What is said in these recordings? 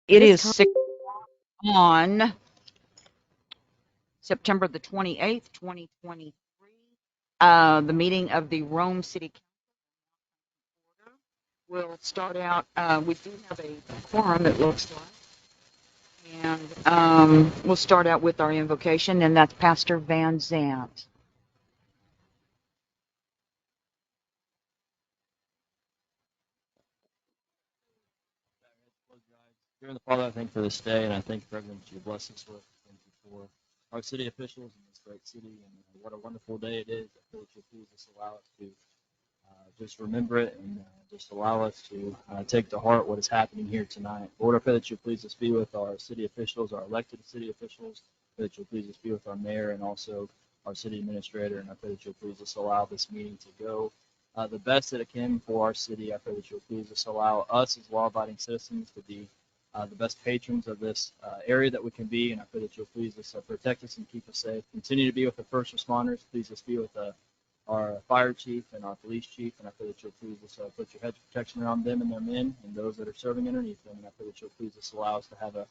It is 6 on September the 28th, 2023. The meeting of the Rome City Council will start out. We do have a quorum, it looks like. And we'll start out with our invocation, and that's Pastor Van Zant. Dear the Father, I thank you for this day, and I thank you for everything that you bless us with. Thank you for our city officials in this great city, and what a wonderful day it is. I pray that you please just allow us to just remember it and just allow us to take to heart what is happening here tonight. Lord, I pray that you please just be with our city officials, our elected city officials. I pray that you'll please just be with our mayor and also our city administrator, and I pray that you'll please just allow this meeting to go the best that it can for our city. I pray that you'll please just allow us as law-abiding citizens to be the best patrons of this area that we can be, and I pray that you'll please just protect us and keep us safe. Continue to be with the first responders. Please just be with our fire chief and our police chief, and I pray that you'll please just put your hedge of protection around them and their men and those that are serving underneath them, and I pray that you'll please just allow us to have a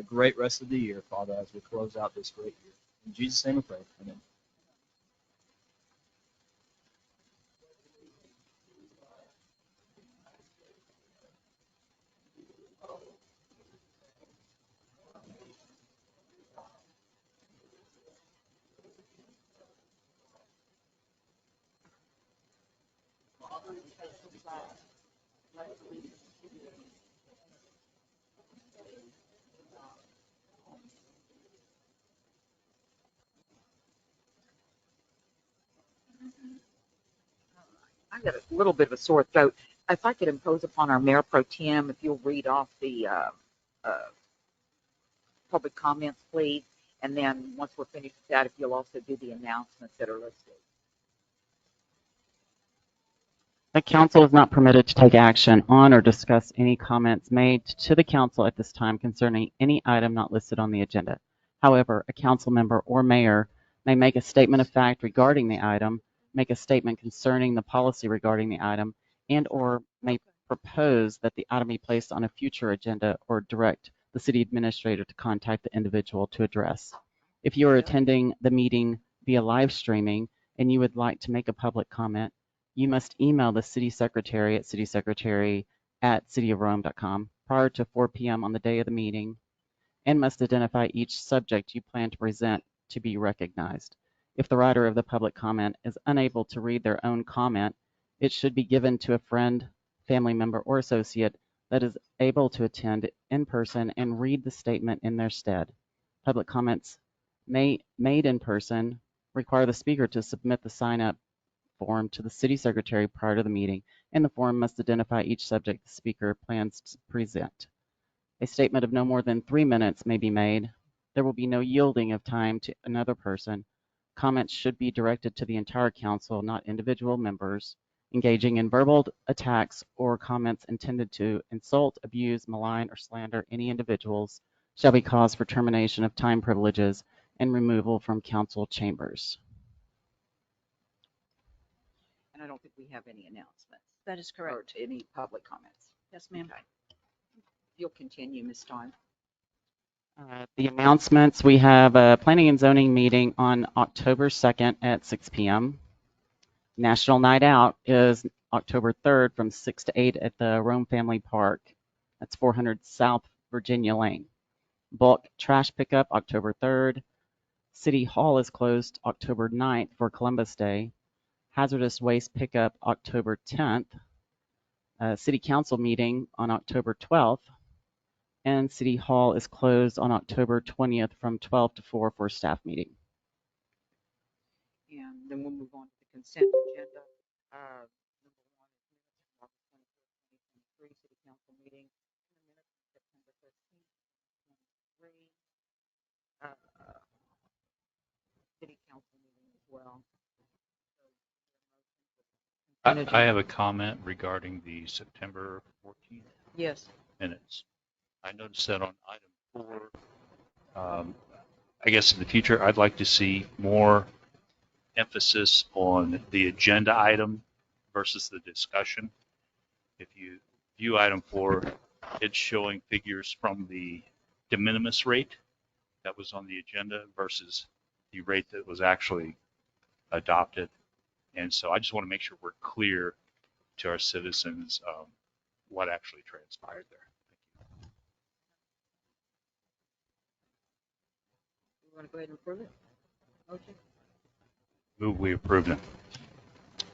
great rest of the year, Father, as we close out this great year. In Jesus' name we pray. Amen. I got a little bit of a sore throat. If I could impose upon our Mayor Pro Tem, if you'll read off the public comments, please. And then once we're finished with that, if you'll also do the announcements that are listed. The council is not permitted to take action on or discuss any comments made to the council at this time concerning any item not listed on the agenda. However, a council member or mayor may make a statement of fact regarding the item, make a statement concerning the policy regarding the item, and or may propose that the item be placed on a future agenda or direct the city administrator to contact the individual to address. If you are attending the meeting via live streaming and you would like to make a public comment, you must email the city secretary at citysecretary@cityofrome.com prior to 4 p.m. on the day of the meeting and must identify each subject you plan to present to be recognized. If the writer of the public comment is unable to read their own comment, it should be given to a friend, family member, or associate that is able to attend in person and read the statement in their stead. Public comments made in person require the speaker to submit the sign-up form to the city secretary prior to the meeting, and the form must identify each subject the speaker plans to present. A statement of no more than 3 minutes may be made. There will be no yielding of time to another person. Comments should be directed to the entire council, not individual members. Engaging in verbal attacks or comments intended to insult, abuse, malign, or slander any individuals shall be cause for termination of time privileges and removal from council chambers. And I don't think we have any announcements. That is correct. Or any public comments. Yes, ma'am. Okay. You'll continue, Ms. Stein. The announcements, we have a planning and zoning meeting on October 2nd at 6 p.m. National Night Out is October 3rd from 6 to 8 at the Rhome Family Park. That's 400 South Virginia Lane. Bulk trash pickup October 3rd. City Hall is closed October 9th for Columbus Day. Hazardous waste pickup October 10th. City Council meeting on October 12th. And City Hall is closed on October 20th from 12 to 4 for a staff meeting. And then we'll move on to the consent agenda. Number one is minutes of August 25th, 2023 City Council meeting, and the minutes of September 13th, 2023 City Council meeting as well. I have a comment regarding the September 14th Yes. minutes. I noticed that on item 4, I guess in the future, I'd like to see more emphasis on the agenda item versus the discussion. If you view item 4, it's showing figures from the de minimis rate that was on the agenda versus the rate that was actually adopted. And so I just want to make sure we're clear to our citizens what actually transpired there. You want to go ahead and approve it? Motion? Move we approve them.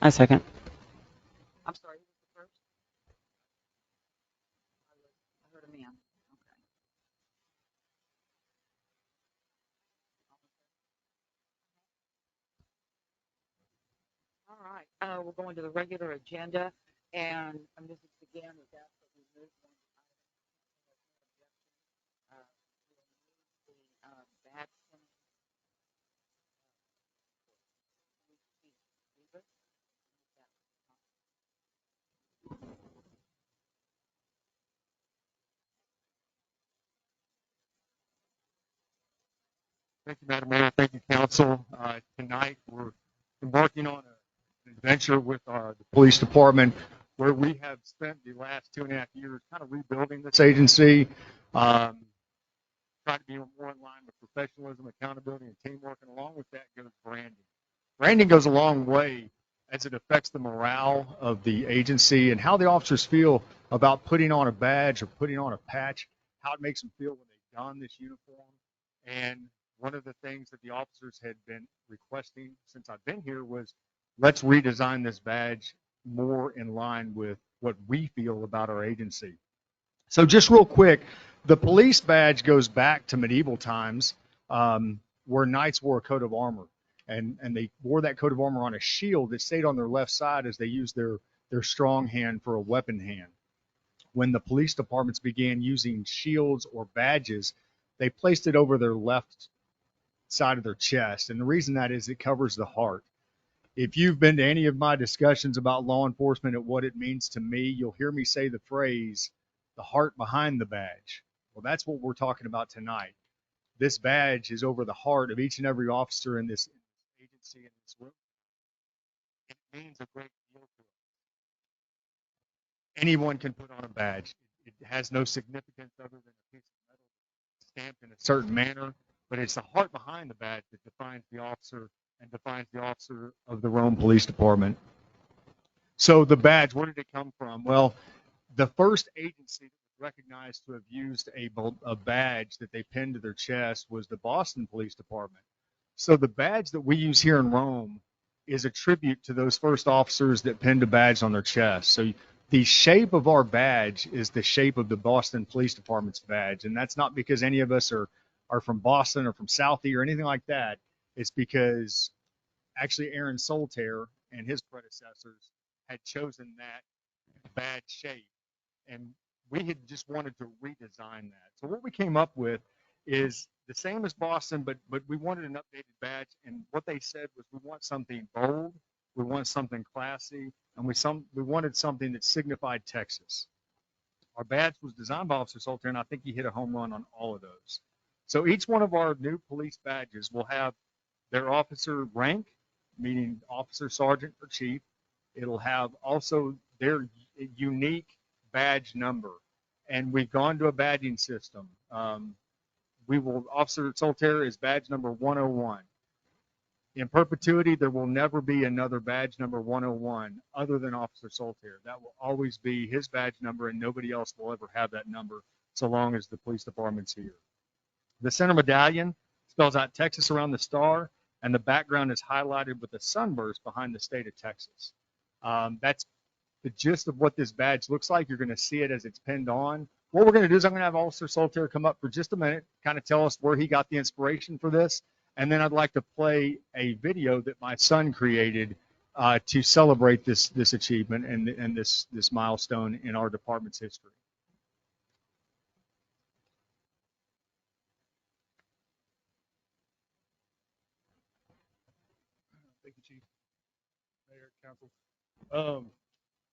I second. I'm sorry, who was the first? I heard a man. Okay. All right, we're going to the regular agenda, and this is again with that we move one item, the bad Thank you, Madam Mayor. Thank you, Council. Tonight, we're embarking on an adventure with the police department where we have spent the last 2.5 years kind of rebuilding this agency, trying to be more in line with professionalism, accountability, and teamwork. And along with that goes branding. Branding goes a long way as it affects the morale of the agency and how the officers feel about putting on a badge or putting on a patch, how it makes them feel when they don this uniform. And one of the things that the officers had been requesting since I've been here was, let's redesign this badge more in line with what we feel about our agency. So just real quick, the police badge goes back to medieval times, where knights wore a coat of armor, and they wore that coat of armor on a shield that stayed on their left side as they used their strong hand for a weapon hand. When the police departments began using shields or badges, they placed it over their left side of their chest, and the reason that is it covers the heart. If you've been to any of my discussions about law enforcement and what it means to me, you'll hear me say the phrase, the heart behind the badge. Well, that's what we're talking about tonight. This badge is over the heart of each and every officer in this agency, in this room. It means a great deal to us. Anyone can put on a badge. It has no significance other than a piece of metal stamped in a certain manner, but it's the heart behind the badge that defines the officer and defines the officer of the Rhome Police Department. So the badge, where did it come from? Well, the first agency that was recognized to have used a badge that they pinned to their chest was the Boston Police Department. So the badge that we use here in Rome is a tribute to those first officers that pinned a badge on their chest. So the shape of our badge is the shape of the Boston Police Department's badge. And that's not because any of us are from Boston or from Southie or anything like that. It's because actually Aaron Soltaire and his predecessors had chosen that badge shape. And we had just wanted to redesign that. So what we came up with is the same as Boston, but we wanted an updated badge. And what they said was, we want something bold, we want something classy, and we wanted something that signified Texas. Our badge was designed by Officer Soltaire, and I think he hit a home run on all of those. So each one of our new police badges will have their officer rank, meaning officer, sergeant, or chief. It'll have also their unique badge number. And we've gone to a badging system. Officer Soltaire is badge number 101. In perpetuity, there will never be another badge number 101 other than Officer Soltaire. That will always be his badge number, and nobody else will ever have that number so long as the police department's here. The center medallion spells out Texas around the star, and the background is highlighted with a sunburst behind the state of Texas. That's the gist of what this badge looks like. You're going to see it as it's pinned on. What we're going to do is I'm going to have Officer Soltaire come up for just a minute, kind of tell us where he got the inspiration for this. And then I'd like to play a video that my son created to celebrate this achievement and this milestone in our department's history. Thank you, Chief, Mayor, Council.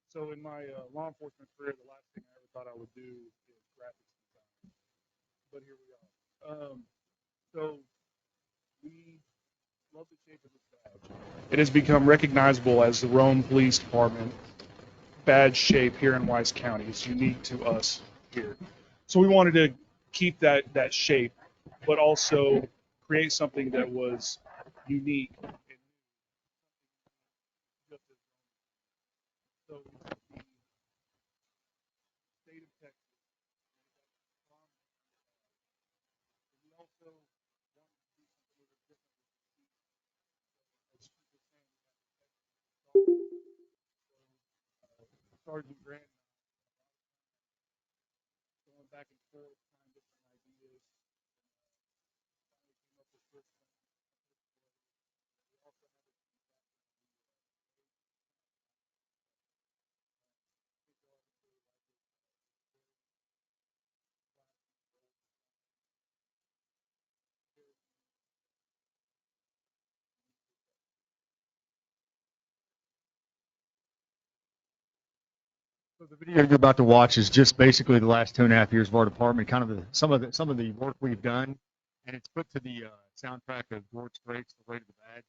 So in my law enforcement career, the last thing I ever thought I would do is graphics design. But here we are. So we love the shape of this badge. It has become recognizable as the Rhome Police Department badge shape here in Wise County. It's unique to us. here. So we wanted to keep that shape, but also create something that was unique. And just as, so we took the state of Texas, and we also wanted to do something a little different with the as Chief was saying, Sergeant Grant going back and forth, trying different ideas, finally came up with this one. We also have it So the video you're about to watch is just basically the last 2.5 years of our department, kind of some of the work we've done, and it's put to the soundtrack of George Strait's "The Weight of the Badge."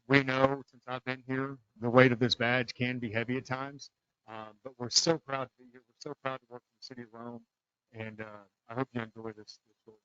We know since I've been here, the weight of this badge can be heavy at times, but we're so proud to be here. We're so proud to work for the city of Rome, and I hope you enjoy this story.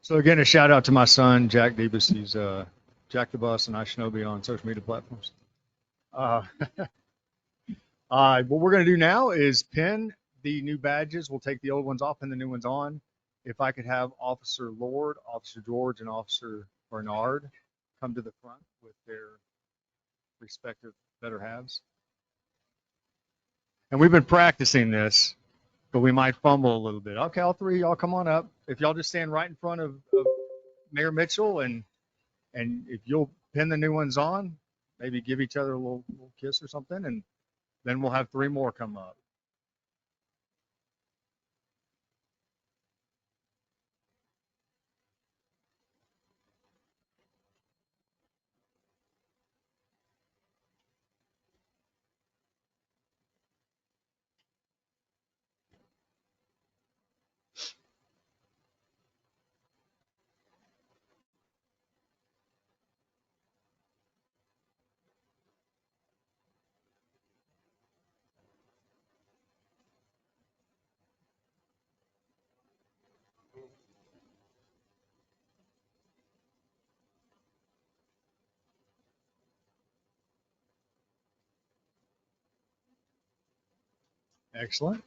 So again, a shout out to my son, Jack Debus. He's Jack the Bus and I Shinobi on social media platforms. Uh, what we're going to do now is pin the new badges. We'll take the old ones off and the new ones on. If I could have Officer Lord, Officer George, and Officer Bernard come to the front with their respective better halves. And we've been practicing this, but we might fumble a little bit. Okay, all three, y'all come on up. If y'all just stand right in front of Mayor Mitchell and if you'll pin the new ones on, maybe give each other a little kiss or something, and then we'll have three more come up. Excellent.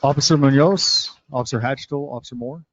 Officer Munoz, Officer Hatchell, Officer Moore.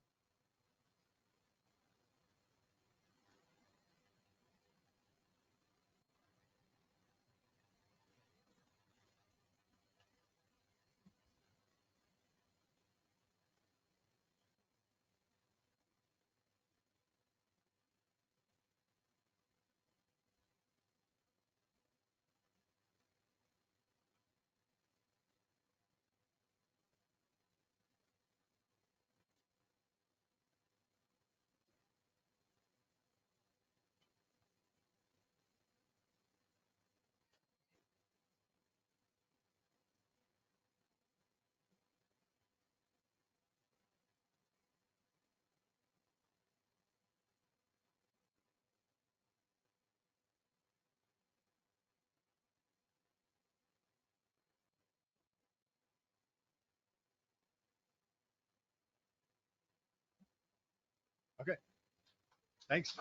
Okay, thanks.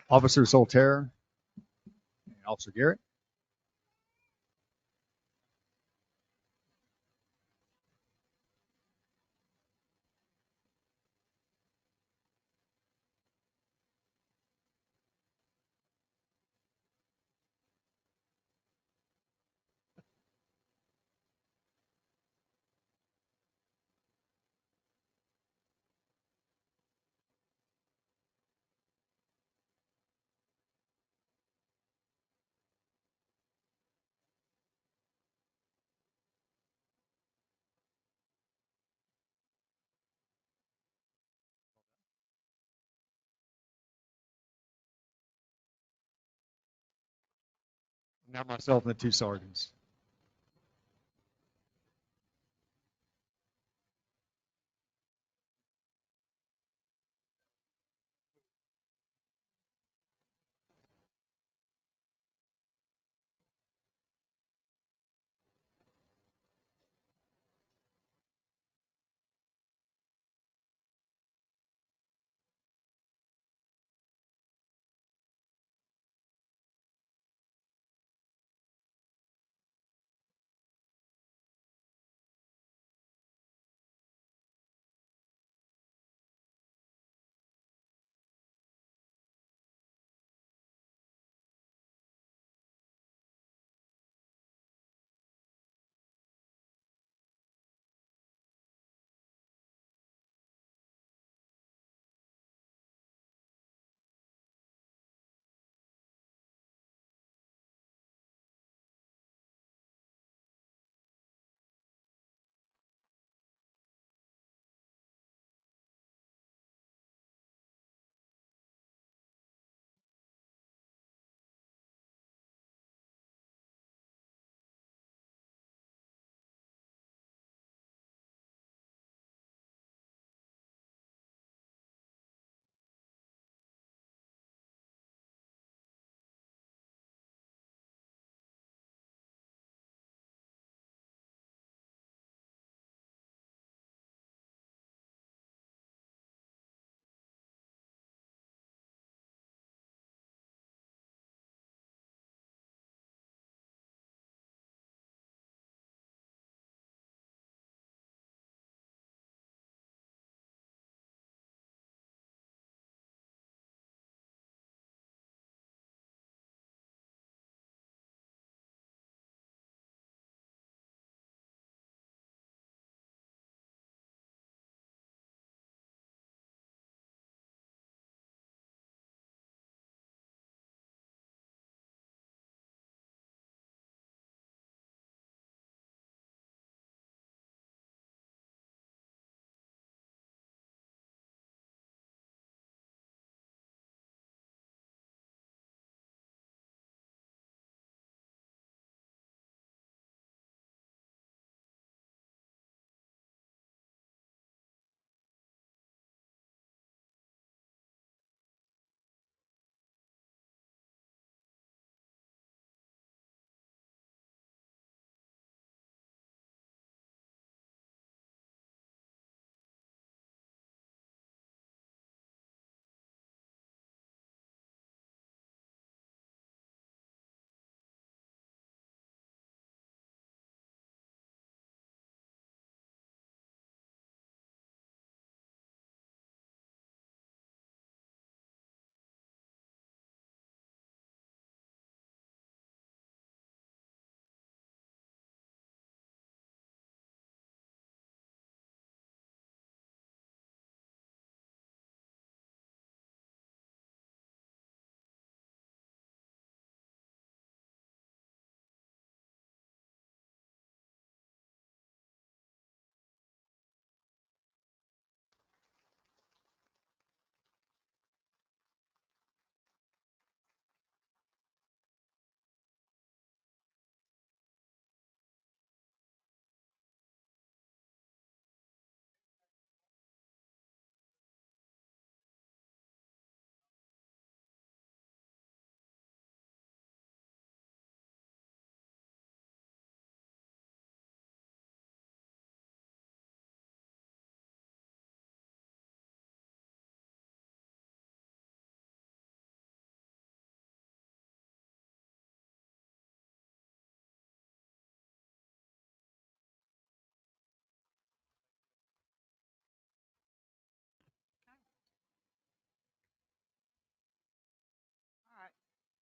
Officer Solterre and Officer Garrett. Now myself and the two sergeants.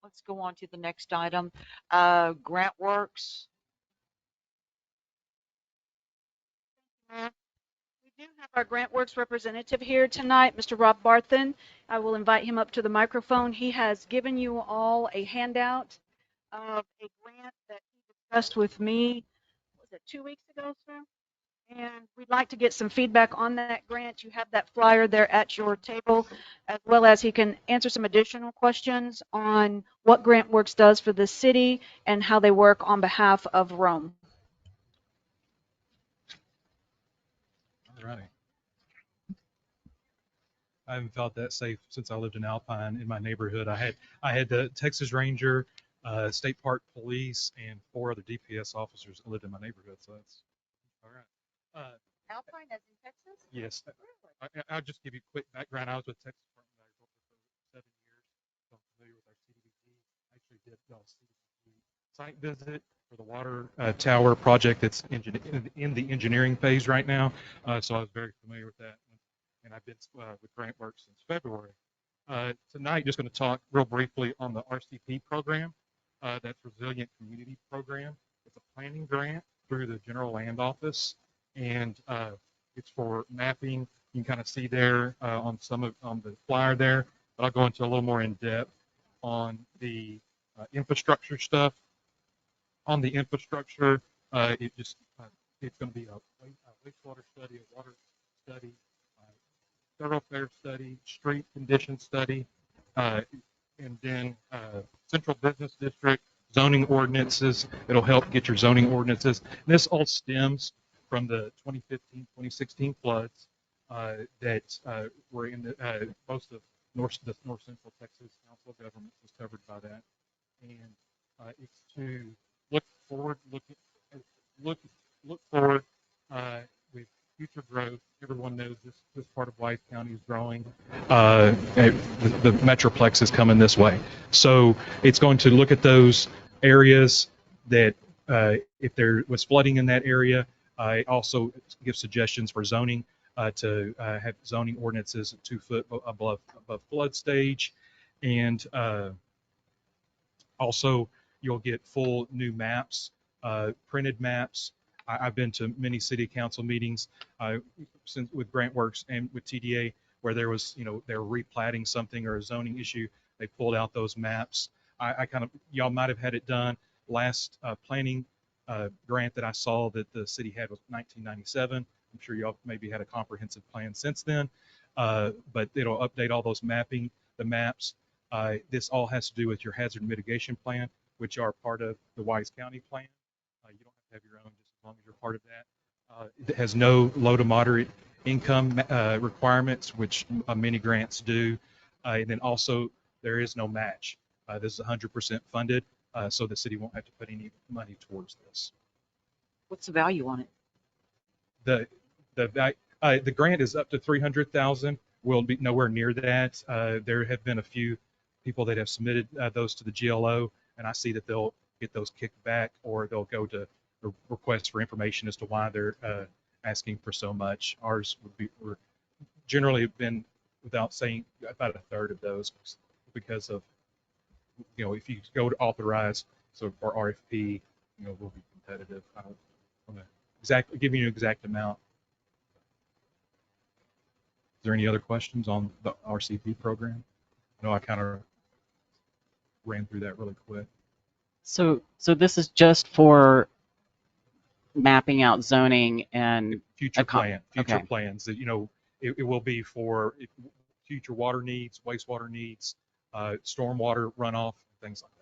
Let's go on to the next item. Grant Works. We do have our Grant Works representative here tonight, Mr. Rob Barthen. I will invite him up to the microphone. He has given you all a handout of a grant that he discussed with me, was it 2 weeks ago, sir? And we'd like to get some feedback on that grant. You have that flyer there at your table, as well as he can answer some additional questions on what Grant Works does for the city and how they work on behalf of Rome. All right. I haven't felt that safe since I lived in Alpine in my neighborhood. I had the Texas Ranger, State Park Police, and 4 other DPS officers that lived in my neighborhood. So that's all right. Alpine, as in Texas? Yes. I'll just give you a quick background. I was with Texas Department of Agriculture for 7 years, so I'm familiar with our CDBG. I actually did a CDBG site visit for the water tower project that's in the engineering phase right now. So I was very familiar with that. And I've been with Grant Works since February. Tonight, just going to talk real briefly on the RCP program. That's Resilient Community Program. It's a planning grant through the General Land Office, and it's for mapping. You can kind of see there on the flyer there, but I'll go into a little more in depth on the infrastructure stuff. On the infrastructure, it's going to be a wastewater study, a water study, thoroughfare study, street condition study, and then central business district zoning ordinances. It'll help get your zoning ordinances. And this all stems from the 2015-2016 floods that were in most of North Central Texas. Council of Governments was covered by that, and it's to look forward, look forward with future growth. Everyone knows this part of Wise County is growing. The Metroplex is coming this way. So it's going to look at those areas that if there was flooding in that area, it also gives suggestions for zoning to have zoning ordinances 2 foot above flood stage. And also you'll get full new maps, printed maps. I've been to many city council meetings since with Grant Works and with TDA where there was, they're replatting something or a zoning issue. They pulled out those maps. Y'all might have had it done. Last planning grant that I saw that the city had was 1997. I'm sure y'all maybe had a comprehensive plan since then, but it'll update all those the maps. This all has to do with your hazard mitigation plan, which are part of the Wise County plan. You don't have to have your own, just as long as you're part of that. It has no low to moderate income requirements, which many grants do. And then also, there is no match. This is 100% funded, so the city won't have to put any money towards this. What's the value on it? The grant is up to $300,000. We'll be nowhere near that. There have been a few people that have submitted those to the GLO, and I see that they'll get those kicked back, or they'll go to requests for information as to why they're asking for so much. Ours we're generally been, without saying, about a third of those because of, if you go to authorize, so for RFP, we'll be competitive. I don't want to give you an exact amount. Is there any other questions on the RCP program? I know I kind of ran through that really quick. So this is just for mapping out zoning and future plans. That it will be for future water needs, wastewater needs, stormwater runoff, things like that.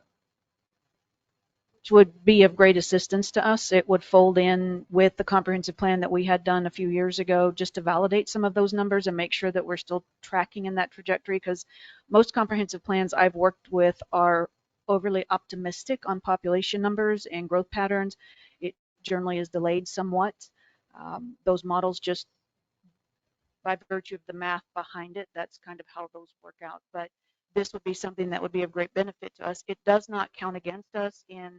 Which would be of great assistance to us. It would fold in with the comprehensive plan that we had done a few years ago, just to validate some of those numbers and make sure that we're still tracking in that trajectory, because most comprehensive plans I've worked with are overly optimistic on population numbers and growth patterns. It generally is delayed somewhat. Those models, just by virtue of the math behind it, that's kind of how those work out. But this would be something that would be of great benefit to us. It does not count against us in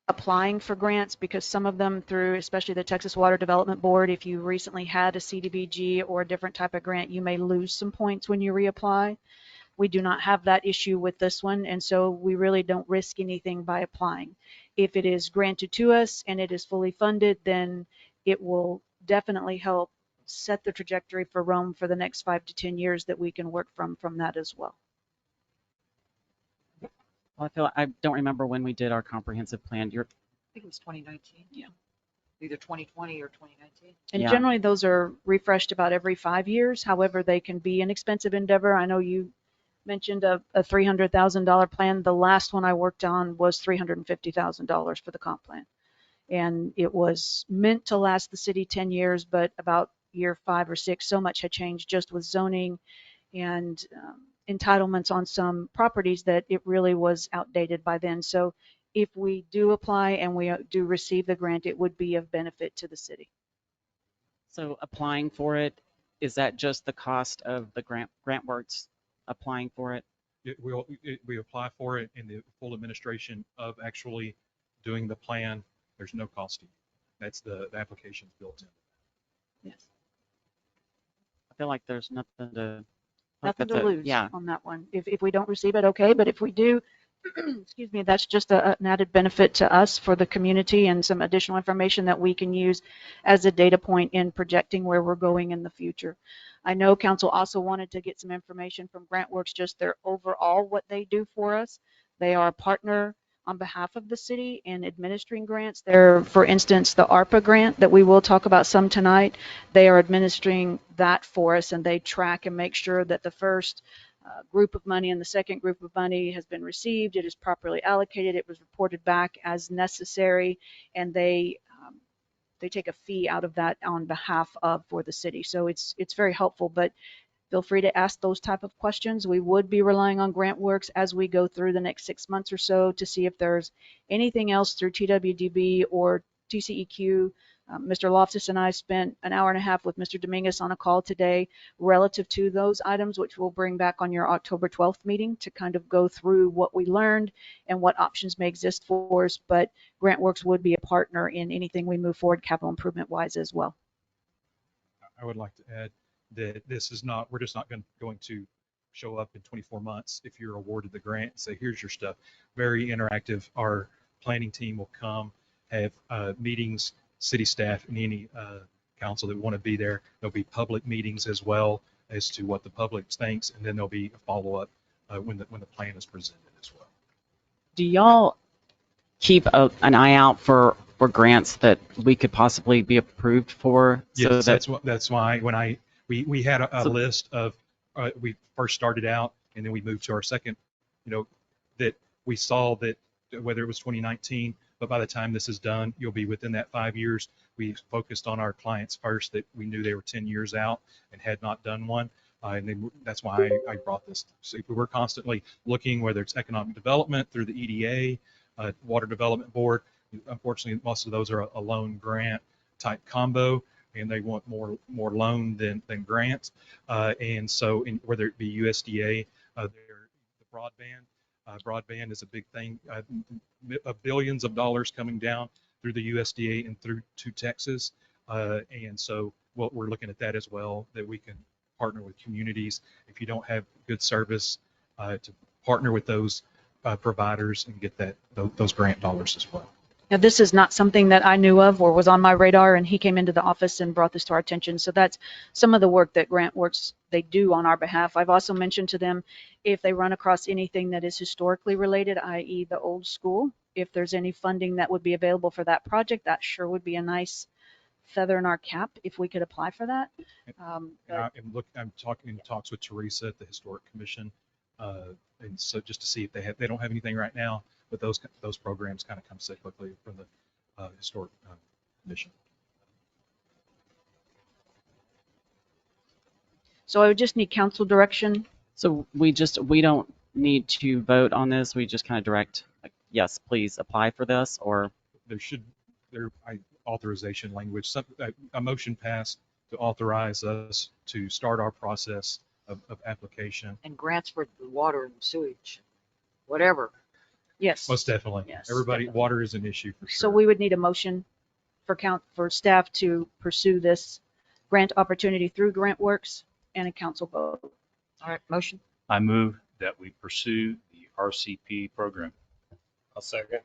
applying for grants, because some of them, through especially the Texas Water Development Board, if you recently had a CDBG or a different type of grant, you may lose some points when you reapply. We do not have that issue with this one, and so we really don't risk anything by applying. If it is granted to us and it is fully funded, then it will definitely help set the trajectory for Rome for the next 5 to 10 years that we can work from that as well. Well, I don't remember when we did our comprehensive plan. I think it was 2019. Yeah. Either 2020 or 2019. And Yeah. generally those are refreshed about every 5 years. However, they can be an expensive endeavor. I know you mentioned a $300,000 plan. The last one I worked on was $350,000 for the comp plan. And it was meant to last the city 10 years, but about year 5 or 6, so much had changed just with zoning and entitlements on some properties that it really was outdated by then. So if we do apply and we do receive the grant, it would be of benefit to the city. So applying for it, is that just the cost of the grant works applying for it? We apply for it, and the full administration of actually doing the plan, there's no cost to you. That's the application's built in. Yes. I feel like there's nothing to Nothing to lose yeah. on that one. If we don't receive it, okay, but if we do, excuse me, that's just an added benefit to us for the community and some additional information that we can use as a data point in projecting where we're going in the future. I know council also wanted to get some information from GrantWorks, just their overall what they do for us. They are a partner on behalf of the city in administering grants. They're, for instance, the ARPA grant that we will talk about some tonight. They are administering that for us, and they track and make sure that the first group of money and the second group of money has been received. It is properly allocated. It was reported back as necessary, and they take a fee out of that on behalf of for the city. So it's very helpful, but feel free to ask those type of questions. We would be relying on GrantWorks as we go through the next 6 months or so to see if there's anything else through TWDB or TCEQ. Mr. Loftus and I spent an hour and a half with Mr. Dominguez on a call today relative to those items, which we'll bring back on your October 12th meeting to kind of go through what we learned and what options may exist for us. But GrantWorks would be a partner in anything we move forward capital improvement wise as well. I would like to add that this is not, we're just not going to show up in 24 months if you're awarded the grant and say, here's your stuff. Very interactive. Our planning team will come, have meetings, city staff, and any council that want to be there. There'll be public meetings as well as to what the public thinks, and then there'll be a follow-up when the plan is presented as well. Do y'all keep an eye out for grants that we could possibly be approved for? Yes, that's why when we had a list of we first started out, and then we moved to our second, that we saw that whether it was 2019, but by the time this is done, you'll be within that 5 years. We focused on our clients first that we knew they were 10 years out and had not done one. And then that's why I brought this. So we're constantly looking, whether it's economic development through the EDA, Water Development Board. Unfortunately, most of those are a loan grant type combo, and they want more loan than grants. And so whether it be USDA, the broadband. Broadband is a big thing. Billions of dollars coming down through the USDA and through to Texas. And so we're looking at that as well, that we can partner with communities. If you don't have good service, to partner with those providers and get those grant dollars as well. Now, this is not something that I knew of or was on my radar, and he came into the office and brought this to our attention. So that's some of the work that GrantWorks, they do on our behalf. I've also mentioned to them if they run across anything that is historically related, i.e. the old school, if there's any funding that would be available for that project, that sure would be a nice feather in our cap if we could apply for that. I'm talking in talks with Teresa at the Historic Commission, and so just to see if they don't have anything right now, but those programs kind of come cyclically from the Historic Commission. So I would just need council direction. So we don't need to vote on this. We just kind of direct, like, yes, please apply for this, or authorization language, a motion passed to authorize us to start our process of application. And grants for the water and sewage, whatever. Yes. Most definitely. Yes, Everybody, definitely. water is an issue for sure. So we would need a motion for staff to pursue this grant opportunity through GrantWorks and a council vote. All right, motion. I move that we pursue the RCP program. I'll second.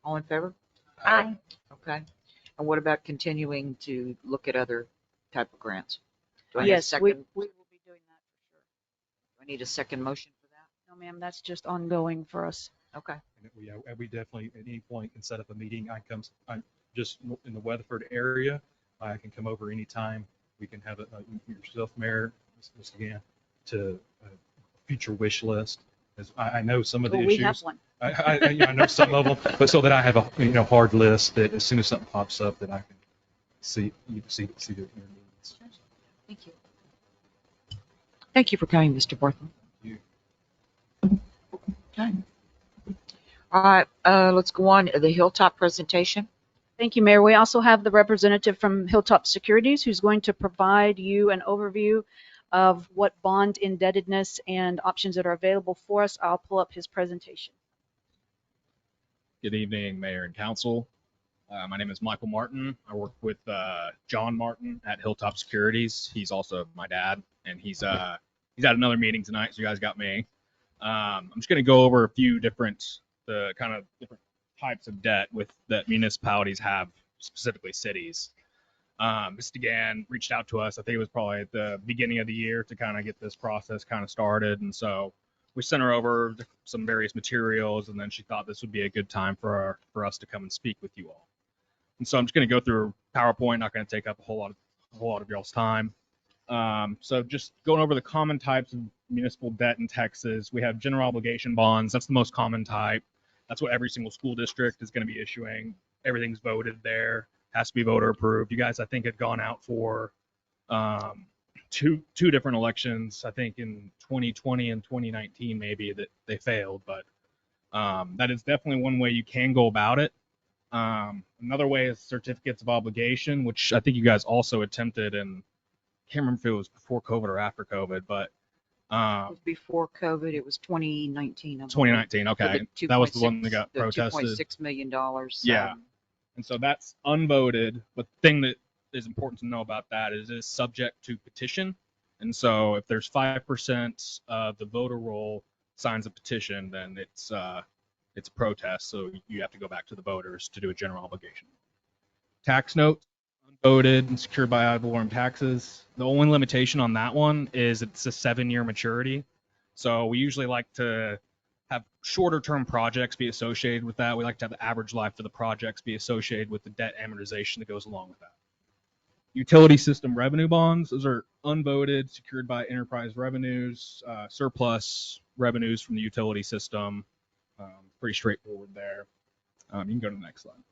All in favor? Aye. Okay. And what about continuing to look at other type of grants? Do I need a Yes, we second? will be doing that for sure. Do I need a second motion for that? No, ma'am, that's just ongoing for us. Okay. And we definitely at any point can set up a meeting. I'm just in the Weatherford area. I can come over anytime. We can have yourself, Mayor, Ms. again, to a future wish list. As I know some of the Well, we issues. have one. I know some of them, but so that I have a hard list that as soon as something pops up that I can see their needs. Thank you. Thank you for coming, Mr. Bartham. You. Okay. All right, let's go on to the Hilltop presentation. Thank you, Mayor. We also have the representative from Hilltop Securities who's going to provide you an overview of what bond indebtedness and options that are available for us. I'll pull up his presentation. Good evening, Mayor and Council. My name is Michael Martin. I work with John Martin at Hilltop Securities. He's also my dad, and he's at another meeting tonight, so you guys got me. I'm just going to go over a few different types of debt that municipalities have, specifically cities. Ms. DeGan reached out to us. I think it was probably at the beginning of the year to kind of get this process kind of started, and so we sent her over some various materials, and then she thought this would be a good time for us to come and speak with you all. And so I'm just going to go through PowerPoint. Not going to take up a whole lot of y'all's time. So just going over the common types of municipal debt in Texas, we have general obligation bonds. That's the most common type. That's what every single school district is going to be issuing. Everything's voted there, has to be voter approved. You guys, I think, had gone out for two different elections, I think in 2020 and 2019 maybe, that they failed, but that is definitely one way you can go about it. Another way is certificates of obligation, which I think you guys also attempted, and I can't remember if it was before COVID or after COVID, but It was before COVID. It was 2019. 2019. Okay, that was the one that got protested. $2.6 million. Yeah, and so that's unvoted. But the thing that is important to know about that is it's subject to petition, and so if there's 5% of the voter roll signs a petition, then it's a protest. So you have to go back to the voters to do a general obligation. Tax notes, unvoted and secured by ad valorem taxes. The only limitation on that one is it's a 7-year maturity. So we usually like to have shorter term projects be associated with that. We like to have the average life of the projects be associated with the debt amortization that goes along with that. Utility system revenue bonds, those are unvoted, secured by enterprise revenues, surplus revenues from the utility system. Pretty straightforward there. You can go to the next slide.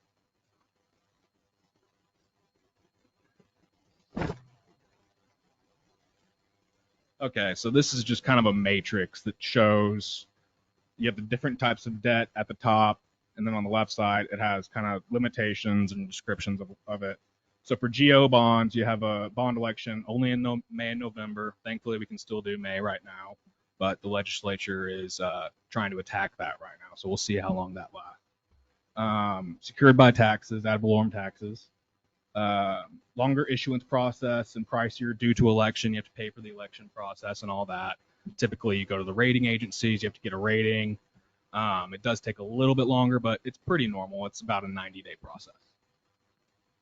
Okay, so this is just kind of a matrix that shows you have the different types of debt at the top, and then on the left side, it has kind of limitations and descriptions of it. So for GO bonds, you have a bond election only in May and November. Thankfully, we can still do May right now, but the legislature is trying to attack that right now. So we'll see how long that lasts. Secured by taxes, ad valorem taxes. Longer issuance process and pricier due to election. You have to pay for the election process and all that. Typically, you go to the rating agencies. You have to get a rating. It does take a little bit longer, but it's pretty normal. It's about a 90-day process.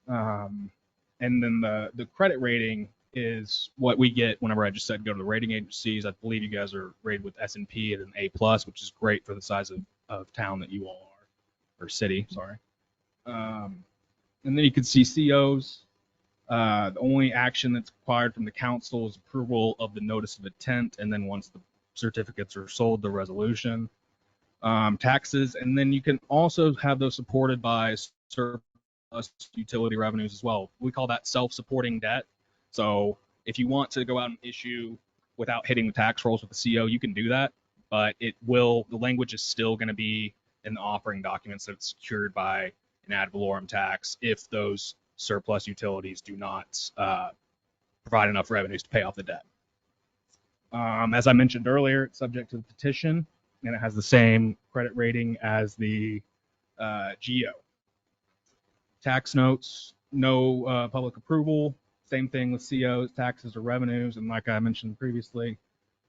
And then the credit rating is what we get whenever I just said go to the rating agencies. I believe you guys are rated with S&P at an A+, which is great for the size of town that you all are, or city, sorry. And then you can see COs. The only action that's required from the council is approval of the notice of intent, and then once the certificates are sold, the resolution. Taxes, and then you can also have those supported by surplus utility revenues as well. We call that self-supporting debt. So if you want to go out and issue without hitting the tax rolls with the CO, you can do that, but the language is still going to be in the offering documents that it's secured by an ad valorem tax if those surplus utilities do not provide enough revenues to pay off the debt. As I mentioned earlier, it's subject to the petition, and it has the same credit rating as the GO. Tax notes, no public approval. Same thing with COs, taxes or revenues, and like I mentioned previously,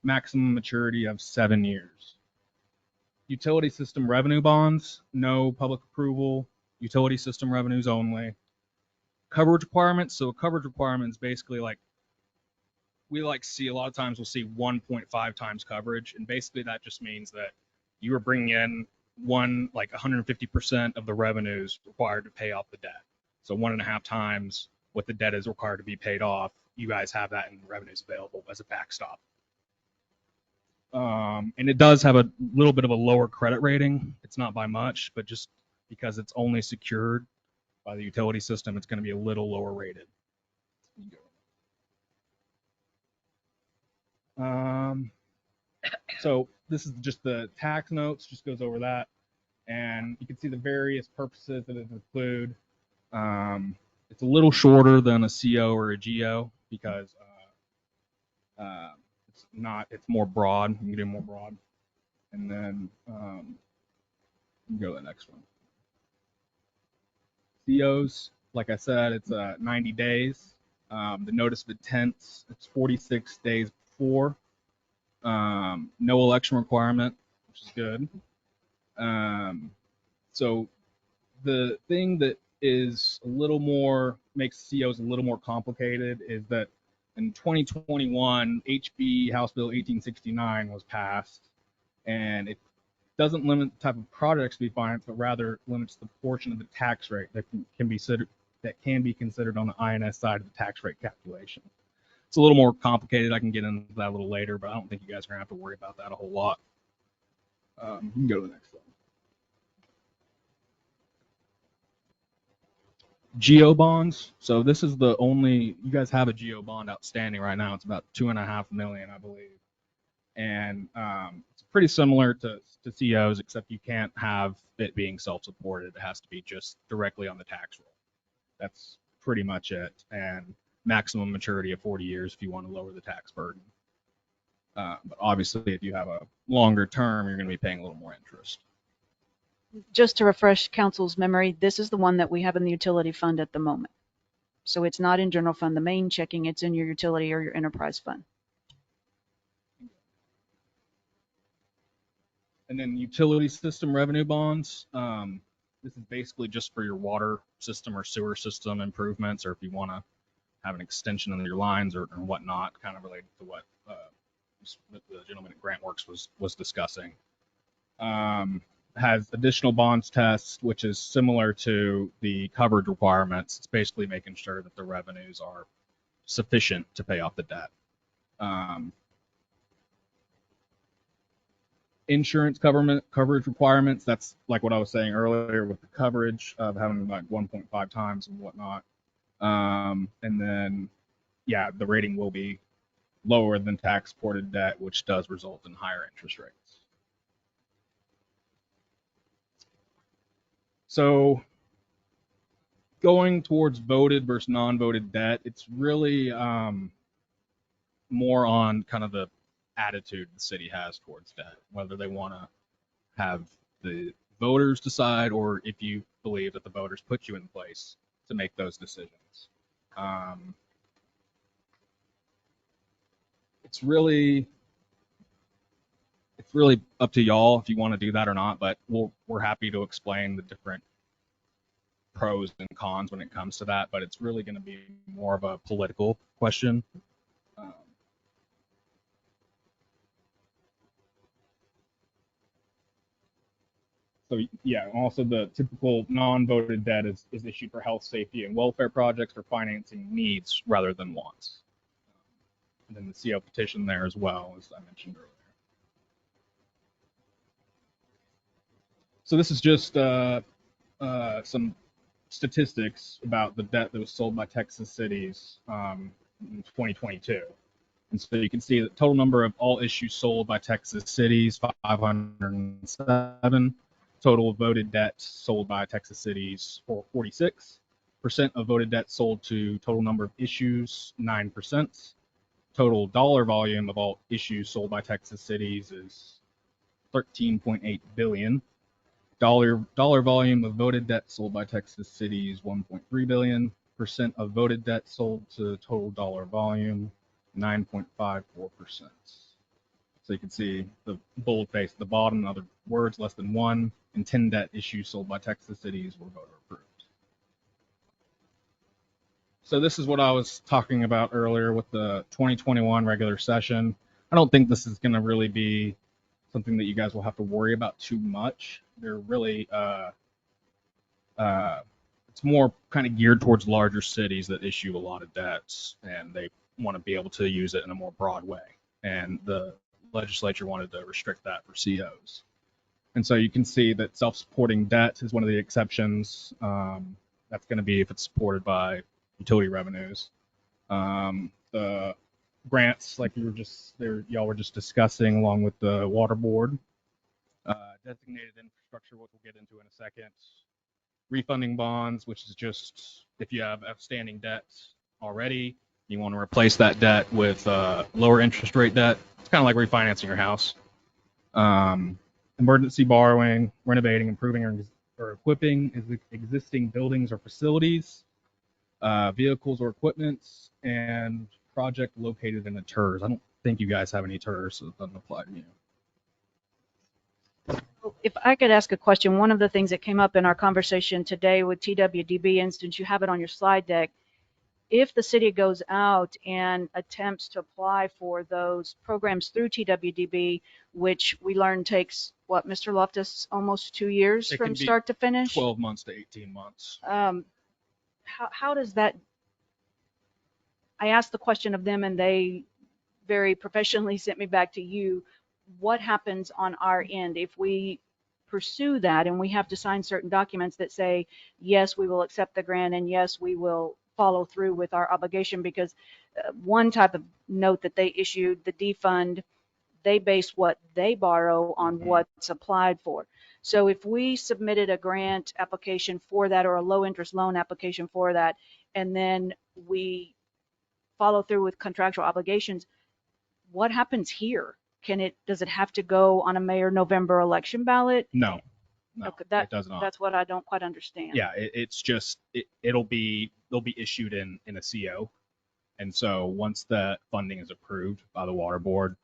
maximum maturity of 7 years. Utility system revenue bonds, no public approval, utility system revenues only. Coverage requirements, so coverage requirements basically like we like see a lot of times we'll see 1.5 times coverage, and basically that just means that you are bringing in 150% of the revenues required to pay off the debt. So 1.5 times what the debt is required to be paid off, you guys have that in revenues available as a backstop. And it does have a little bit of a lower credit rating. It's not by much, but just because it's only secured by the utility system, it's going to be a little lower rated. So this is just the tax notes, just goes over that. And you can see the various purposes that it include. It's a little shorter than a CO or a GO because it's more broad. You can do more broad. And then go to the next one. COs, like I said, it's 90 days. The notice of intent, it's 46 days before. No election requirement, which is good. So the thing that is a little more, makes COs a little more complicated is that in 2021, HB House Bill 1869 was passed, and it doesn't limit the type of projects to be financed, but rather limits the portion of the tax rate that can be considered on the INS side of the tax rate calculation. It's a little more complicated. I can get into that a little later, but I don't think you guys are gonna have to worry about that a whole lot. You can go to the next slide. Geo bonds. So this is the only, you guys have a geo bond outstanding right now. It's about 2.5 million, I believe. And it's pretty similar to COs, except you can't have it being self-supported. It has to be just directly on the tax roll. That's pretty much it. And maximum maturity of 40 years if you want to lower the tax burden. But obviously, if you have a longer term, you're going to be paying a little more interest. Just to refresh council's memory, this is the one that we have in the utility fund at the moment. So it's not in general fund, the main checking, it's in your utility or your enterprise fund. And then utility system revenue bonds. This is basically just for your water system or sewer system improvements, or if you want to have an extension of your lines or whatnot, kind of related to what the gentleman at GrantWorks was discussing. Has additional bonds test, which is similar to the coverage requirements. It's basically making sure that the revenues are sufficient to pay off the debt. Insurance coverage requirements, that's like what I was saying earlier with the coverage of having like 1.5 times and whatnot. And then, yeah, the rating will be lower than tax supported debt, which does result in higher interest rates. So going towards voted versus non-voted debt, it's really more on kind of the attitude the city has towards debt, whether they want to have the voters decide or if you believe that the voters put you in place to make those decisions. It's really up to y'all if you want to do that or not, but we're happy to explain the different pros and cons when it comes to that, but it's really going to be more of a political question. So yeah, also the typical non-voted debt is issued for health, safety, and welfare projects for financing needs rather than wants. And then the CO petition there as well, as I mentioned earlier. So this is just some statistics about the debt that was sold by Texas cities in 2022. And so you can see the total number of all issues sold by Texas cities, 507. Total voted debt sold by Texas cities, 46%. Of voted debt sold to total number of issues, 9%. Total dollar volume of all issues sold by Texas cities is $13.8 billion. Dollar volume of voted debt sold by Texas cities, 1.3 billion. Percent of voted debt sold to total dollar volume, 9.54%. So you can see the bold face at the bottom, other words less than one, and 10 debt issues sold by Texas cities were voter approved. So this is what I was talking about earlier with the 2021 regular session. I don't think this is going to really be something that you guys will have to worry about too much. They're really, it's more kind of geared towards larger cities that issue a lot of debts, and they want to be able to use it in a more broad way. And the legislature wanted to restrict that for COs. And so you can see that self-supporting debt is one of the exceptions. That's going to be if it's supported by utility revenues. The grants, like y'all were just discussing, along with the water board, designated infrastructure, which we'll get into in a second. Refunding bonds, which is just if you have outstanding debt already, you want to replace that debt with lower interest rate debt. It's kind of like refinancing your house. Emergency borrowing, renovating, improving, or equipping existing buildings or facilities, vehicles or equipments, and project located in a TERS. I don't think you guys have any TERS, so it doesn't apply to you. If I could ask a question, one of the things that came up in our conversation today with TWDB, and since you have it on your slide deck, if the city goes out and attempts to apply for those programs through TWDB, which we learned takes, what, Mr. Loftus, almost 2 years It from can be start to finish? 12 months to 18 months. How does that, I asked the question of them and they very professionally sent me back to you. What happens on our end if we pursue that and we have to sign certain documents that say, yes, we will accept the grant and yes, we will follow through with our obligation? Because one type of note that they issued, the defund, they base what they borrow on what's applied for. So if we submitted a grant application for that or a low interest loan application for that, and then we follow through with contractual obligations, what happens here? Does it have to go on a May or November election ballot? No, Okay, it does not. That's what I don't quite understand. Yeah, it's just they'll be issued in a CO, and so once the funding is approved by the water board,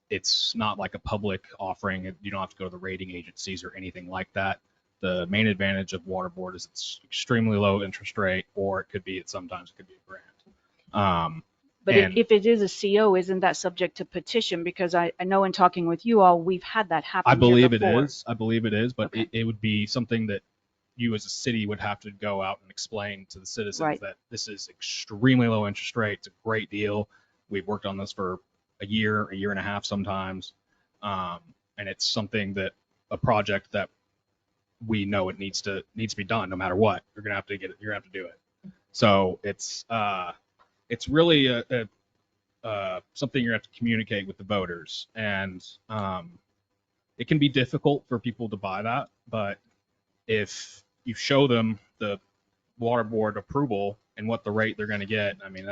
it's not like a public offering. You don't have to go to the rating agencies or anything like that. The main advantage of water board is it's extremely low interest rate, or sometimes it could be a grant. But if it is a CO, isn't that subject to petition? Because I know in talking with you all, we've had that happen. I believe here before. it is. I believe it is, but Okay. it would be something that you as a city would have to go out and explain to the citizens Right. that this is extremely low interest rate. It's a great deal. We've worked on this for a year and a half sometimes, and it's something that a project that we know it needs to be done no matter what. You're gonna have to get it. You're gonna have to do it. So it's really something you have to communicate with the voters, and it can be difficult for people to buy that, but if you show them the water board approval and what the rate they're going to get, I mean,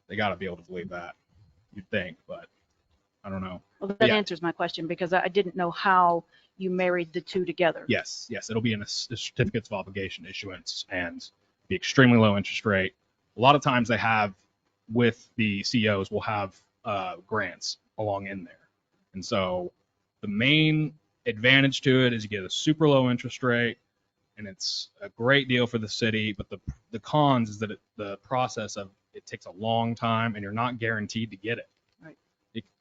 they got to be able to believe that, you'd think, but I don't know. Well, that Yeah. answers my question because I didn't know how you married the two together. Yes, it'll be in a certificates of obligation issuance and be extremely low interest rate. A lot of times they have, with the COs, will have grants along in there. And so the main advantage to it is you get a super low interest rate, and it's a great deal for the city. But the cons is that the process of it takes a long time, and you're not guaranteed to get it. Right.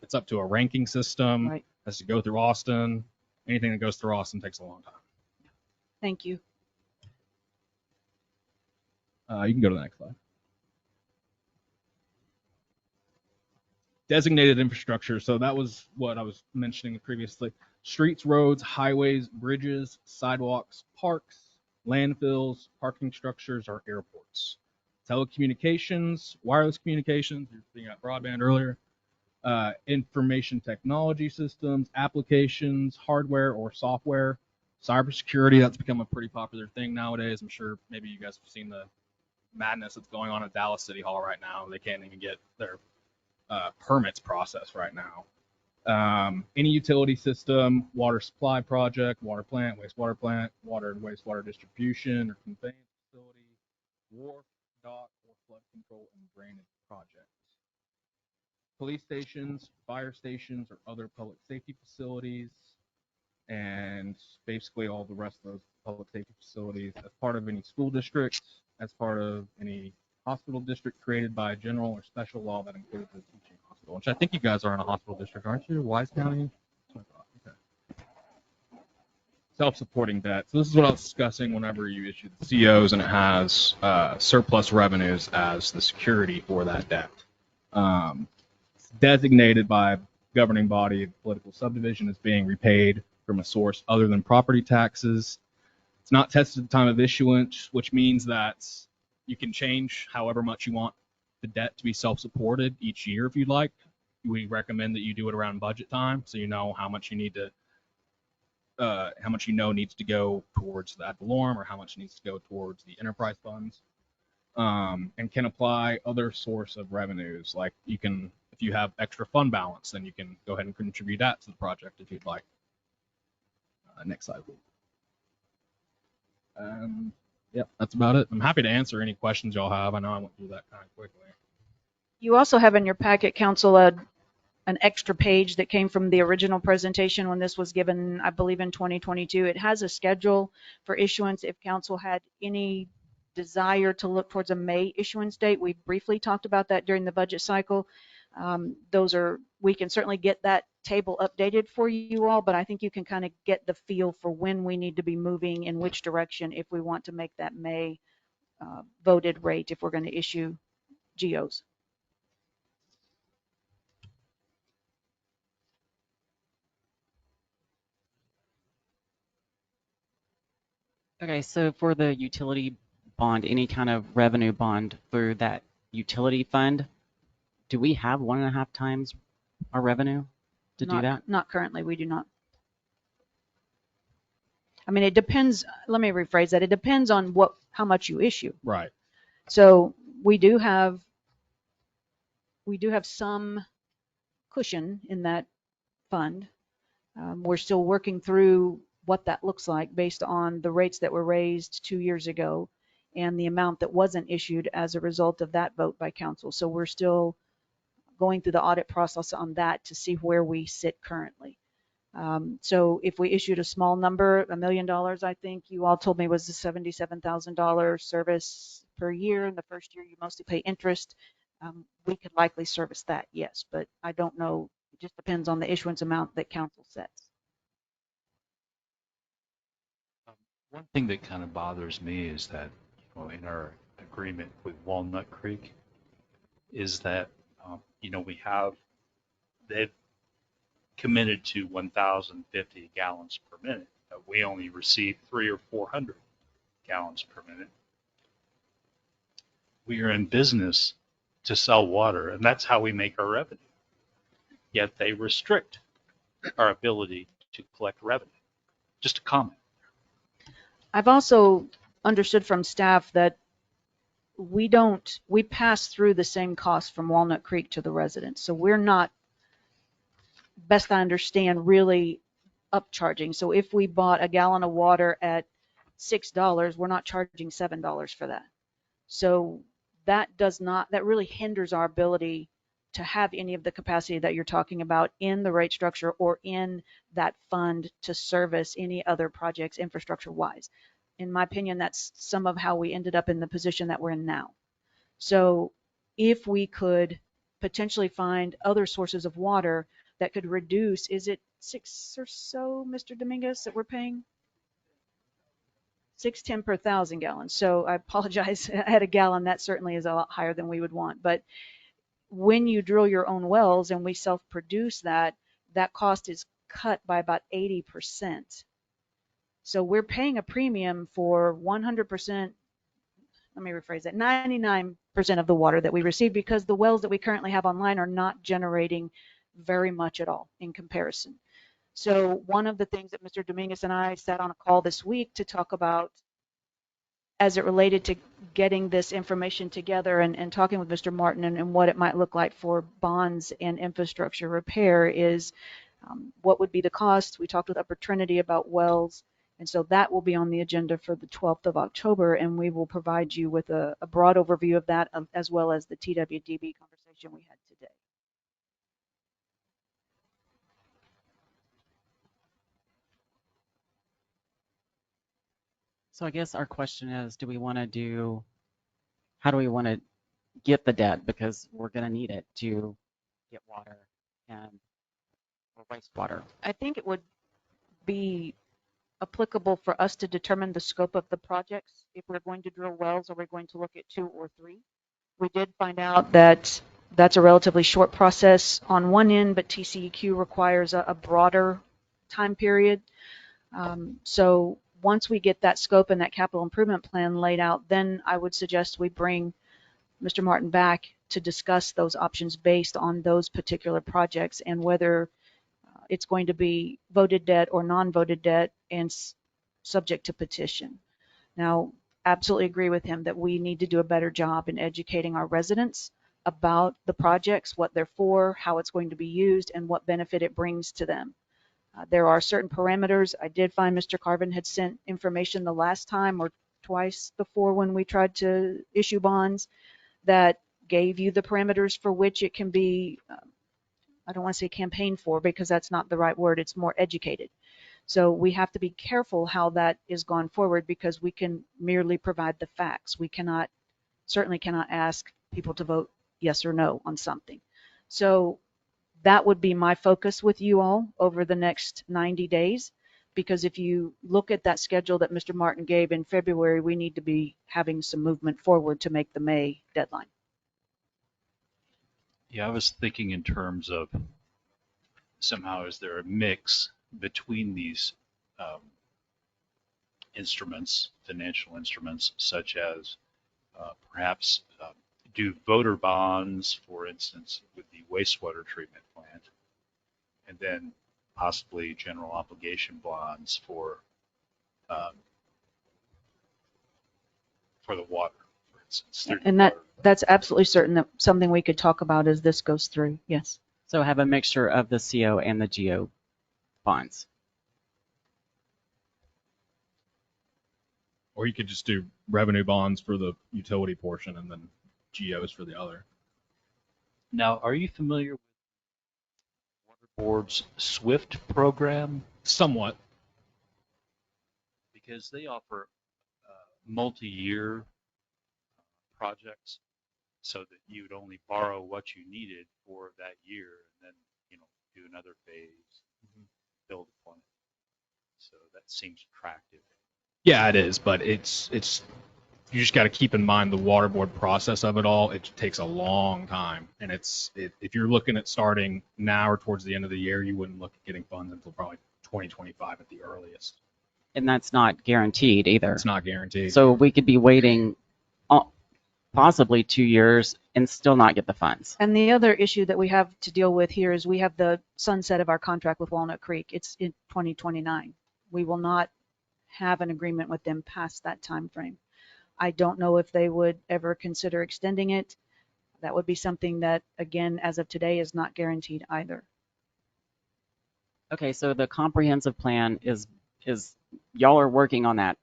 It's up to a ranking system. Right. Has to go through Austin. Anything that goes through Austin takes a long time. Thank you. You can go to the next slide. Designated infrastructure. So that was what I was mentioning previously. Streets, roads, highways, bridges, sidewalks, parks, landfills, parking structures, or airports. Telecommunications, wireless communications, you were speaking about broadband earlier, information technology systems, applications, hardware or software, cybersecurity. That's become a pretty popular thing nowadays. I'm sure maybe you guys have seen the madness that's going on at Dallas City Hall right now. They can't even get their permits processed right now. Any utility system, water supply project, water plant, water and wastewater distribution or conveyance facility, wharf, dock, or flood control and drainage project. police stations, fire stations, or other public safety facilities, and basically all the rest of those public safety facilities as part of any school district, as part of any hospital district created by a general or special law that includes a teaching hospital, which I think you guys are in a hospital district, aren't you? Wise County? Okay. Self-supporting debt. So this is what I was discussing whenever you issue the COs and it has surplus revenues as the security for that debt. It's designated by a governing body, a political subdivision, as being repaid from a source other than property taxes. It's not tested at the time of issuance, which means that you can change however much you want the debt to be self-supported each year if you'd like. We recommend that you do it around budget time, so you know how much you need to, how much you know needs to go towards the ad valorem or how much needs to go towards the enterprise funds, and can apply other source of revenues. Like you can, if you have extra fund balance, then you can go ahead and contribute that to the project if you'd like. Next slide, please. Yeah, that's about it. I'm happy to answer any questions y'all have. I know I went through that kind of quickly. You also have in your packet, Council, an extra page that came from the original presentation when this was given, I believe, in 2022. It has a schedule for issuance if Council had any desire to look towards a May issuance date. We briefly talked about that during the budget cycle. We can certainly get that table updated for you all, but I think you can kind of get the feel for when we need to be moving in which direction if we want to make that May voted rate if we're going to issue GOs. Okay, so for the utility bond, any kind of revenue bond through that utility fund, do we have 1.5 times our revenue to do that? Not currently, we do not. I mean, it depends. Let me rephrase that. It depends on how much you issue. Right. So we do have some cushion in that fund. We're still working through what that looks like based on the rates that were raised 2 years ago and the amount that wasn't issued as a result of that vote by council. So we're still going through the audit process on that to see where we sit currently. So if we issued a small number, $1 million, I think you all told me was a $77,000 service per year. In the first year, you mostly pay interest. We could likely service that, yes, but I don't know. It just depends on the issuance amount that council sets. One thing that kind of bothers me is that, in our agreement with Walnut Creek, is that, they've committed to 1,050 gallons per minute, but we only receive 300 or 400 gallons per minute. We are in business to sell water, and that's how we make our revenue. Yet they restrict our ability to collect revenue. Just a comment. I've also understood from staff that we pass through the same cost from Walnut Creek to the residents. So we're not, best I understand, really upcharging. So if we bought a gallon of water at $6, we're not charging $7 for that. So that really hinders our ability to have any of the capacity that you're talking about in the rate structure or in that fund to service any other projects infrastructure wise. In my opinion, that's some of how we ended up in the position that we're in now. So if we could potentially find other sources of water that could reduce, is it 6 or so, Mr. Dominguez, that we're paying? 610 per 1,000 gallons. So I apologize, at a gallon, that certainly is a lot higher than we would want. But when you drill your own wells and we self-produce that cost is cut by about 80%. So we're paying a premium for 100%, let me rephrase that, 99% of the water that we receive because the wells that we currently have online are not generating very much at all in comparison. So one of the things that Mr. Dominguez and I sat on a call this week to talk about as it related to getting this information together and talking with Mr. Martin and what it might look like for bonds and infrastructure repair is what would be the cost. We talked with Upper Trinity about wells, and so that will be on the agenda for the 12th of October, and we will provide you with a broad overview of that as well as the TWDB conversation we had today. So I guess our question is, how do we want to get the debt? Because we're going to need it to get water and or wastewater. I think it would be applicable for us to determine the scope of the projects. If we're going to drill wells, are we going to look at 2 or 3? We did find out that that's a relatively short process on one end, but TCEQ requires a broader time period. So once we get that scope and that capital improvement plan laid out, then I would suggest we bring Mr. Martin back to discuss those options based on those particular projects and whether it's going to be voted debt or non-voted debt and subject to petition. Now, absolutely agree with him that we need to do a better job in educating our residents about the projects, what they're for, how it's going to be used, and what benefit it brings to them. There are certain parameters. I did find Mr. Carvin had sent information the last time or twice before when we tried to issue bonds that gave you the parameters for which it can be, I don't want to say campaign for because that's not the right word, it's more educated. So we have to be careful how that is gone forward because we can merely provide the facts. We certainly cannot ask people to vote yes or no on something. So that would be my focus with you all over the next 90 days. Because if you look at that schedule that Mr. Martin gave in February, we need to be having some movement forward to make the May deadline. Yeah, I was thinking in terms of somehow is there a mix between these instruments, financial instruments, such as perhaps do voter bonds, for instance, with the wastewater treatment plant, and then possibly general obligation bonds um, for the water, for instance. And that's absolutely certain that something we could talk about as this goes through. Yes. So have a mixture of the CO and the GO bonds. Or you could just do revenue bonds for the utility portion and then GOs for the other. Now, are you familiar with Water Board's SWIFT program? Somewhat. Because they offer multi-year projects so that you would only borrow what you needed for that year and then, do another phase, build upon it. So that seems attractive. Yeah, it is, but it's you just got to keep in mind the water board process of it all. It takes a long time, and if you're looking at starting now or towards the end of the year, you wouldn't look at getting funds until probably 2025 at the earliest. And that's not guaranteed either. It's not guaranteed. So we could be waiting possibly 2 years and still not get the funds. And the other issue that we have to deal with here is we have the sunset of our contract with Walnut Creek. It's in 2029. We will not have an agreement with them past that time frame. I don't know if they would ever consider extending it. That would be something that, again, as of today, is not guaranteed either. Okay, so the comprehensive plan is y'all are working on that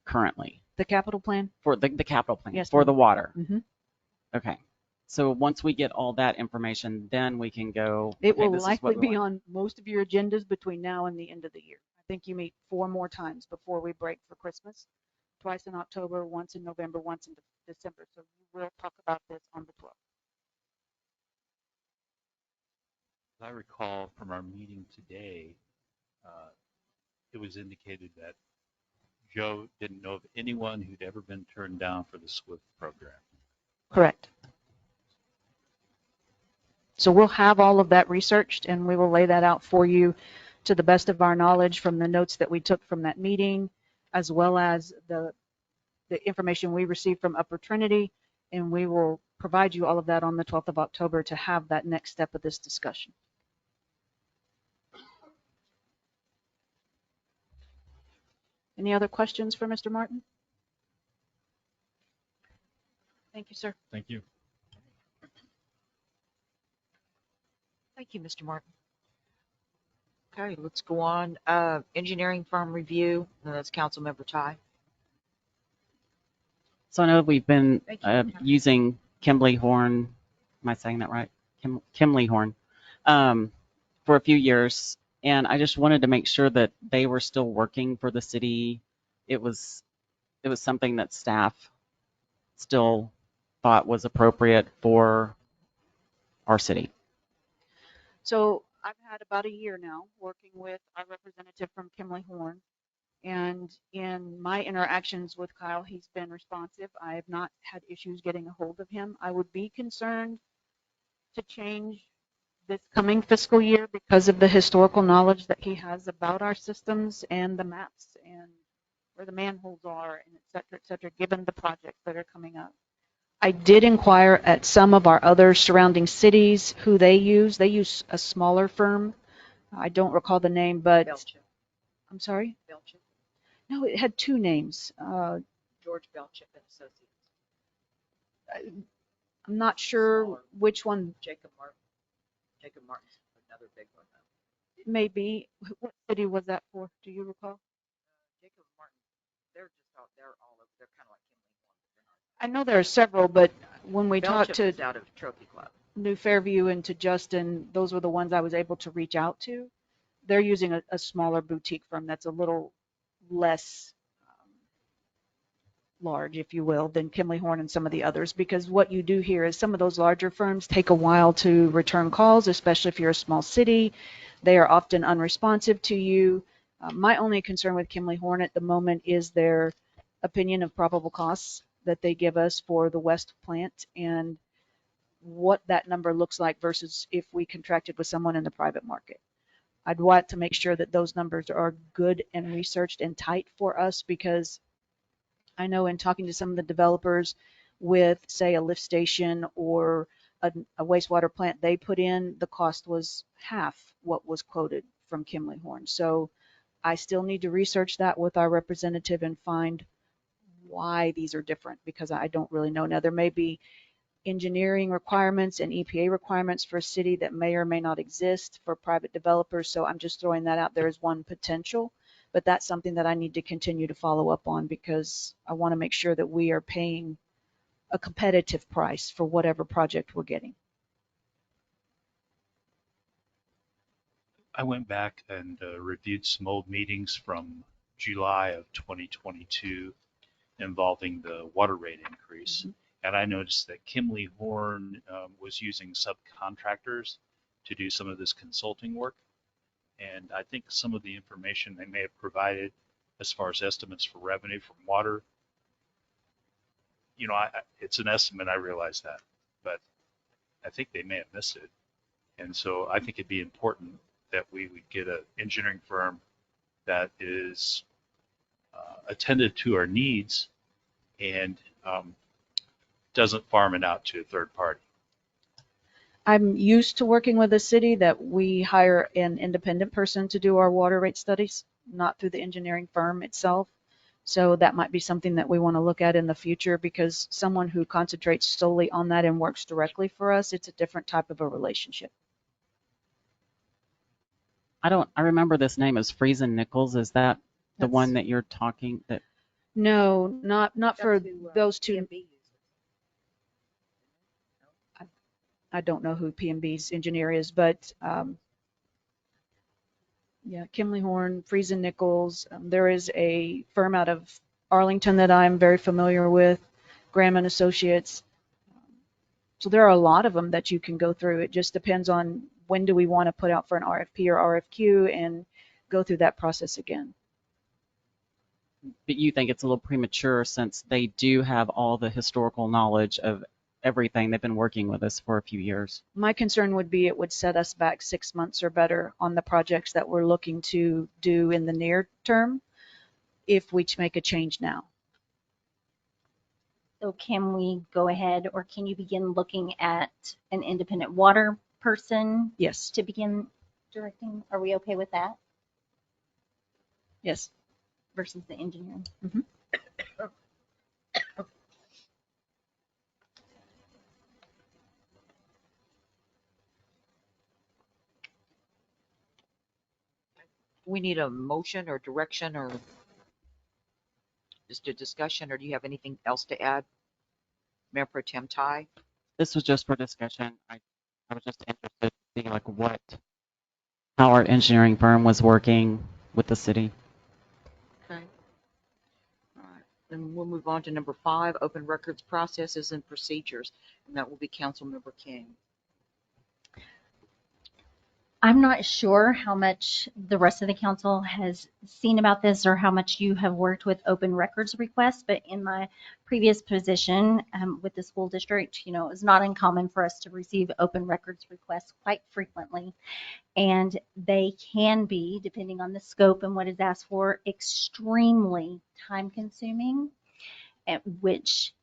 currently The capital plan? for the capital plan Yes, for ma'am. the water. Mm-hmm. Okay. So once we get all that information, then we can go. It okay, will this is likely what we be want. on most of your agendas between now and the end of the year. I think you meet 4 more times before we break for Christmas. Twice in October, once in November, once in December. So we will talk about this on the 12th. As I recall from our meeting today, it was indicated that Joe didn't know of anyone who'd ever been turned down for the SWIFT program. Correct. So we'll have all of that researched and we will lay that out for you to the best of our knowledge from the notes that we took from that meeting, as well as the information we received from Upper Trinity. And we will provide you all of that on the 12th of October to have that next step of this discussion. Any other questions for Mr. Martin? Thank you, sir. Thank you. Thank you, Mr. Martin. Okay, let's go on. Engineering firm review, and that's Councilmember Ty. So I know we've been Thank you. using Kimberly Horn. Am I saying that right? Kimberly Horn for a few years, and I just wanted to make sure that they were still working for the city. It was it was something that staff still thought was appropriate for our city. So I've had about a year now working with our representative from Kimley Horn. And in my interactions with Kyle, he's been responsive. I have not had issues getting a hold of him. I would be concerned to change this coming fiscal year because of the historical knowledge that he has about our systems and the maps and where the manholes are and et cetera, given the projects that are coming up. I did inquire at some of our other surrounding cities who they use. They use a smaller firm. I don't recall the name, but Belchip. I'm sorry? Belchip. No, it had two names. George Belchip and Associates. I'm not sure Smaller. which one. Jacob Martin. Jacob Martin's another big one though. Maybe. What city was that for? Do you recall? Jacob Martin. They're just out. They're all over. They're kind of like Kimley Horn, but they're not. I know there are several, but when we talked Belchip to is out of Trophy Club. New Fairview and to Justin, those were the ones I was able to reach out to. They're using a smaller boutique firm that's a little less large, if you will, than Kimley Horn and some of the others, because what you do here is some of those larger firms take a while to return calls, especially if you're a small city. They are often unresponsive to you. My only concern with Kimley Horn at the moment is their opinion of probable costs that they give us for the West plant and what that number looks like versus if we contracted with someone in the private market. I'd want to make sure that those numbers are good and researched and tight for us, because I know in talking to some of the developers with, say, a lift station or a wastewater plant they put in, the cost was half what was quoted from Kimley Horn. So I still need to research that with our representative and find why these are different, because I don't really know. Now, there may be engineering requirements and EPA requirements for a city that may or may not exist for private developers. So I'm just throwing that out there as one potential, but that's something that I need to continue to follow up on, because I want to make sure that we are paying a competitive price for whatever project we're getting. I went back and reviewed some old meetings from July of 2022 involving the water rate increase. And I noticed that Kimley Horn was using subcontractors to do some of this consulting work. And I think some of the information they may have provided as far as estimates for revenue from water, it's an estimate, I realize that, but I think they may have missed it. And so I think it'd be important that we would get an engineering firm that is attentive to our needs and doesn't farm it out to a third party. I'm used to working with a city that we hire an independent person to do our water rate studies, not through the engineering firm itself. So that might be something that we want to look at in the future, because someone who concentrates solely on that and works directly for us, it's a different type of a relationship. I remember this name as Friesen Nichols. Is that the one that you're talking that? No, not for those two. PMB uses. I don't know who PMB's engineer is, but yeah, Kimley Horn, Friesen Nichols. There is a firm out of Arlington that I'm very familiar with, Graham and Associates. So there are a lot of them that you can go through. It just depends on when do we want to put out for an RFP or RFQ and go through that process again. But you think it's a little premature since they do have all the historical knowledge of everything. They've been working with us for a few years. My concern would be it would set us back 6 months or better on the projects that we're looking to do in the near term if we make a change now. So can we go ahead, or can you begin looking at an independent water person Yes, to begin directing? Are we okay with that yes. versus the engineering? We need a motion or direction or just a discussion, or do you have anything else to add? Mayor Pro Tem Ty? This was just for discussion. I was just interested to see how our engineering firm was working with the city. Okay. All right. And we'll move on to number 5, open records processes and procedures, and that will be Councilmember King. I'm not sure how much the rest of the council has seen about this or how much you have worked with open records requests, but in my previous position with the school district, you know, it's not uncommon for us to receive open records requests quite frequently. And they can be, depending on the scope and what is asked for, extremely time consuming, which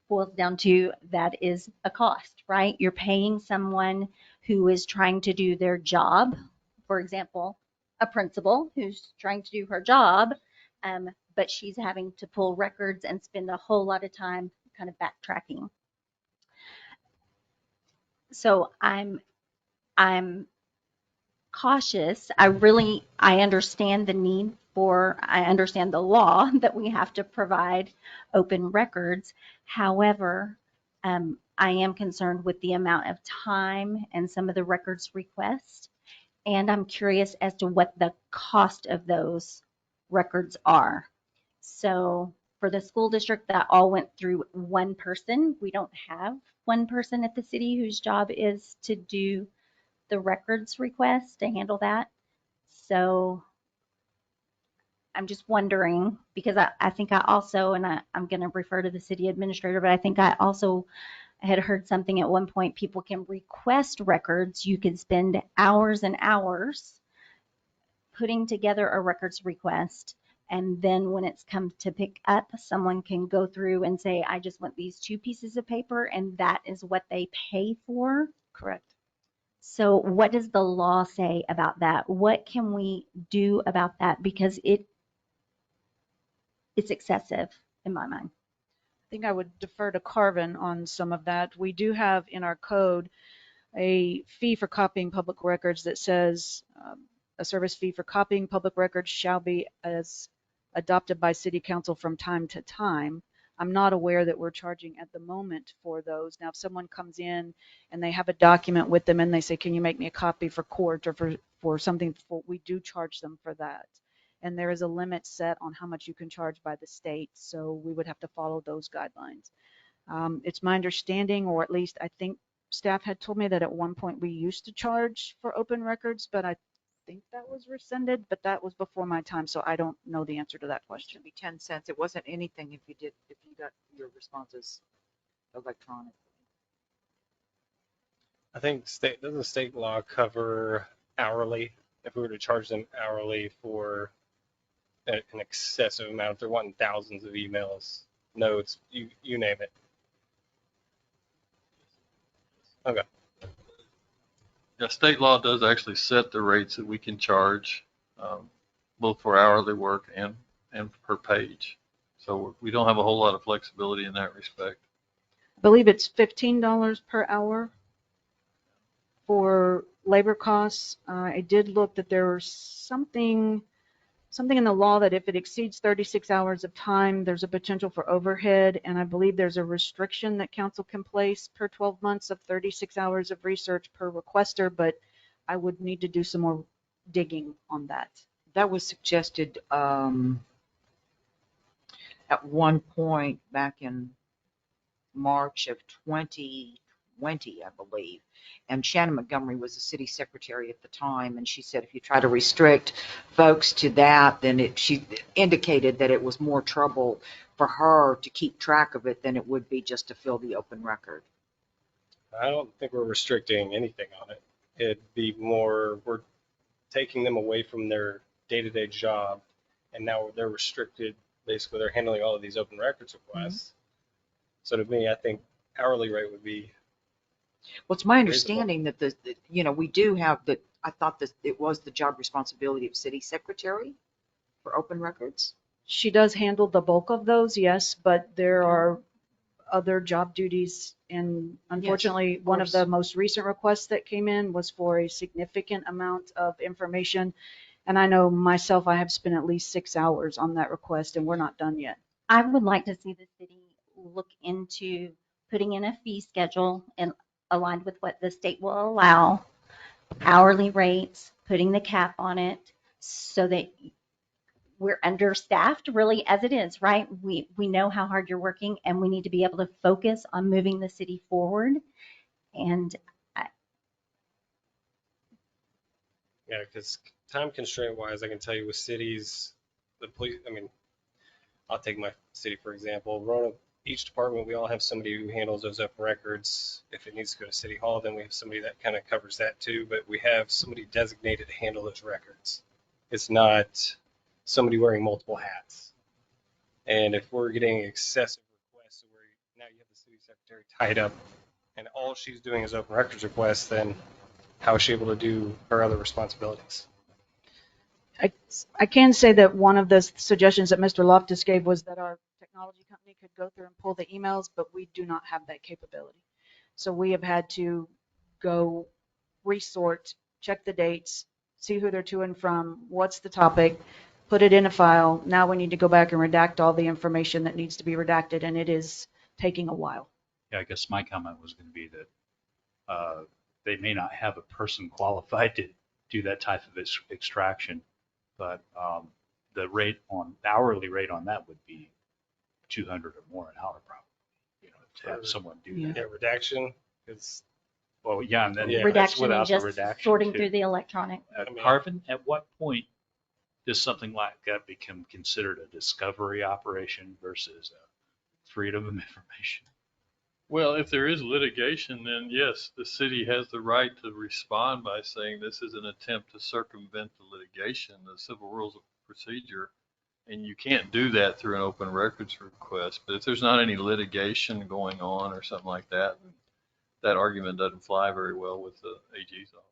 boils down to that is a cost, right? You're paying someone who is trying to do their job. For example, a principal who's trying to do her job, but she's having to pull records and spend a whole lot of time kind of backtracking. So I'm cautious. I understand the need I understand the law that we have to provide open records. However, I am concerned with the amount of time and some of the records requests, and I'm curious as to what the cost of those records are. So for the school district, that all went through one person. We don't have one person at the city whose job is to do the records request, to handle that. So I'm just wondering, because I think I also, and I'm going to refer to the city administrator, but I think I also had heard something at one point, people can request records. You can spend hours and hours putting together a records request. And then when it's come to pick up, someone can go through and say, I just want these 2 pieces of paper, and that is what they pay for. Correct. So what does the law say about that? What can we do about that? Because it's excessive in my mind. I think I would defer to Carvin on some of that. We do have in our code a fee for copying public records that says a service fee for copying public records shall be as adopted by city council from time to time. I'm not aware that we're charging at the moment for those. Now, if someone comes in and they have a document with them and they say, can you make me a copy for court or for something, we do charge them for that. And there is a limit set on how much you can charge by the state. So we would have to follow those guidelines. It's my understanding, or at least I think staff had told me that at one point we used to charge for open records, but I think that was rescinded, but that was before my time, so I don't know the answer to that It question. should be 10 cents. It wasn't anything if you got your responses electronically. I think doesn't state law cover hourly? If we were to charge them hourly for an excessive amount, if they're wanting thousands of emails, notes, you name it. Okay. Yeah, state law does actually set the rates that we can charge, both for hourly work and per page. So we don't have a whole lot of flexibility in that respect. I believe it's $15 per hour for labor costs. I did look that there was something in the law that if it exceeds 36 hours of time, there's a potential for overhead. And I believe there's a restriction that council can place per 12 months of 36 hours of research per requester, but I would need to do some more digging on that. That was suggested at one point back in March of 2020, I believe. And Shannon Montgomery was the city secretary at the time, and she said if you try to restrict folks to that, then she indicated that it was more trouble for her to keep track of it than it would be just to fill the open record. I don't think we're restricting anything on it. It'd be more, we're taking them away from their day-to-day job, and now they're restricted. Basically, they're handling all of these open records requests. So to me, I think hourly rate would be. Well, it's my understanding that we do have that. I thought that it was the job responsibility of city secretary for open records. She does handle the bulk of those, yes, but there are other job duties. And unfortunately, Yes, one of the most recent requests that came in was for a significant amount of information. And I know myself, I have spent at least 6 hours on that request, and we're not done yet. I would like to see the city look into putting in a fee schedule and aligned with what the state will allow, hourly rates, putting the cap on it so that we're understaffed really as it is, right? We know how hard you're working, and we need to be able to focus on moving the city forward. And Yeah, because time constraint wise, I can tell you with cities, the police, I mean, I'll take my city for example. Rhone, each department, we all have somebody who handles those open records. If it needs to go to City Hall, then we have somebody that kind of covers that too. But we have somebody designated to handle those records. It's not somebody wearing multiple hats. And if we're getting excessive requests where now you have the city secretary tied up and all she's doing is open records requests, then how is she able to do her other responsibilities? I can say that one of the suggestions that Mr. Loftus gave was that our technology company could go through and pull the emails, but we do not have that capability. So we have had to go resort, check the dates, see who they're to and from, what's the topic, put it in a file. Now we need to go back and redact all the information that needs to be redacted, and it is taking a while. Yeah, I guess my comment was going to be that they may not have a person qualified to do that type of extraction, but the hourly rate on that would be 200 or more an hour, probably. To have someone do that. Yeah, redaction. It's Well, yeah, and then that's redaction and without the just redaction sorting too. through the electronic. Carvin, at what point does something like that become considered a discovery operation versus a freedom of information? Well, if there is litigation, then yes, the city has the right to respond by saying this is an attempt to circumvent the litigation, the civil rules of procedure. And you can't do that through an open records request. But if there's not any litigation going on or something like that, that argument doesn't fly very well with the AG's office.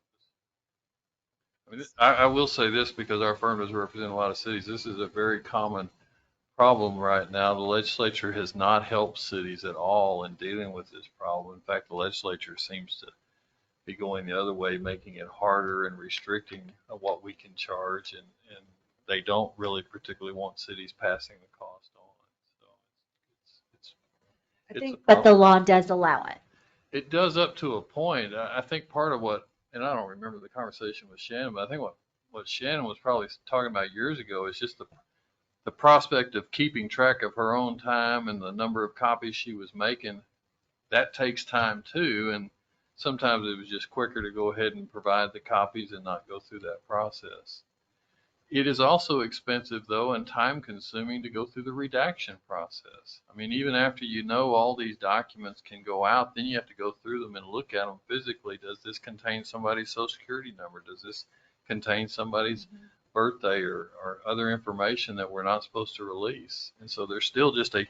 I mean, I will say this because our firm does represent a lot of cities. This is a very common problem right now. The legislature has not helped cities at all in dealing with this problem. In fact, the legislature seems to be going the other way, making it harder and restricting what we can charge, and they don't really particularly want cities passing the cost on. So it's a But the problem. law does allow it. It does up to a point. I think part of what, and I don't remember the conversation with Shannon, but I think what Shannon was probably talking about years ago is just the prospect of keeping track of her own time and the number of copies she was making. That takes time too, and sometimes it was just quicker to go ahead and provide the copies and not go through that process. It is also expensive though and time consuming to go through the redaction process. I mean, even after you know all these documents can go out, then you have to go through them and look at them physically. Does this contain somebody's social security number? Does this contain somebody's birthday or other information that we're not supposed to release? And so there's still just a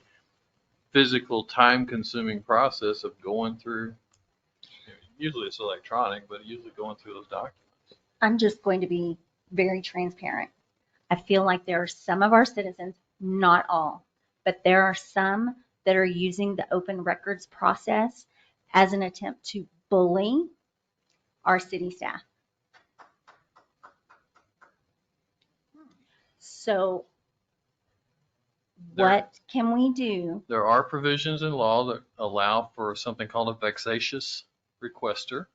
physical time consuming process of going through, usually it's electronic, but usually going through those documents. I'm just going to be very transparent. I feel like there are some of our citizens, not all, but there are some that are using the open records process as an attempt to bully our city staff. So what can we do? There are provisions in law that allow for something called a vexatious requester.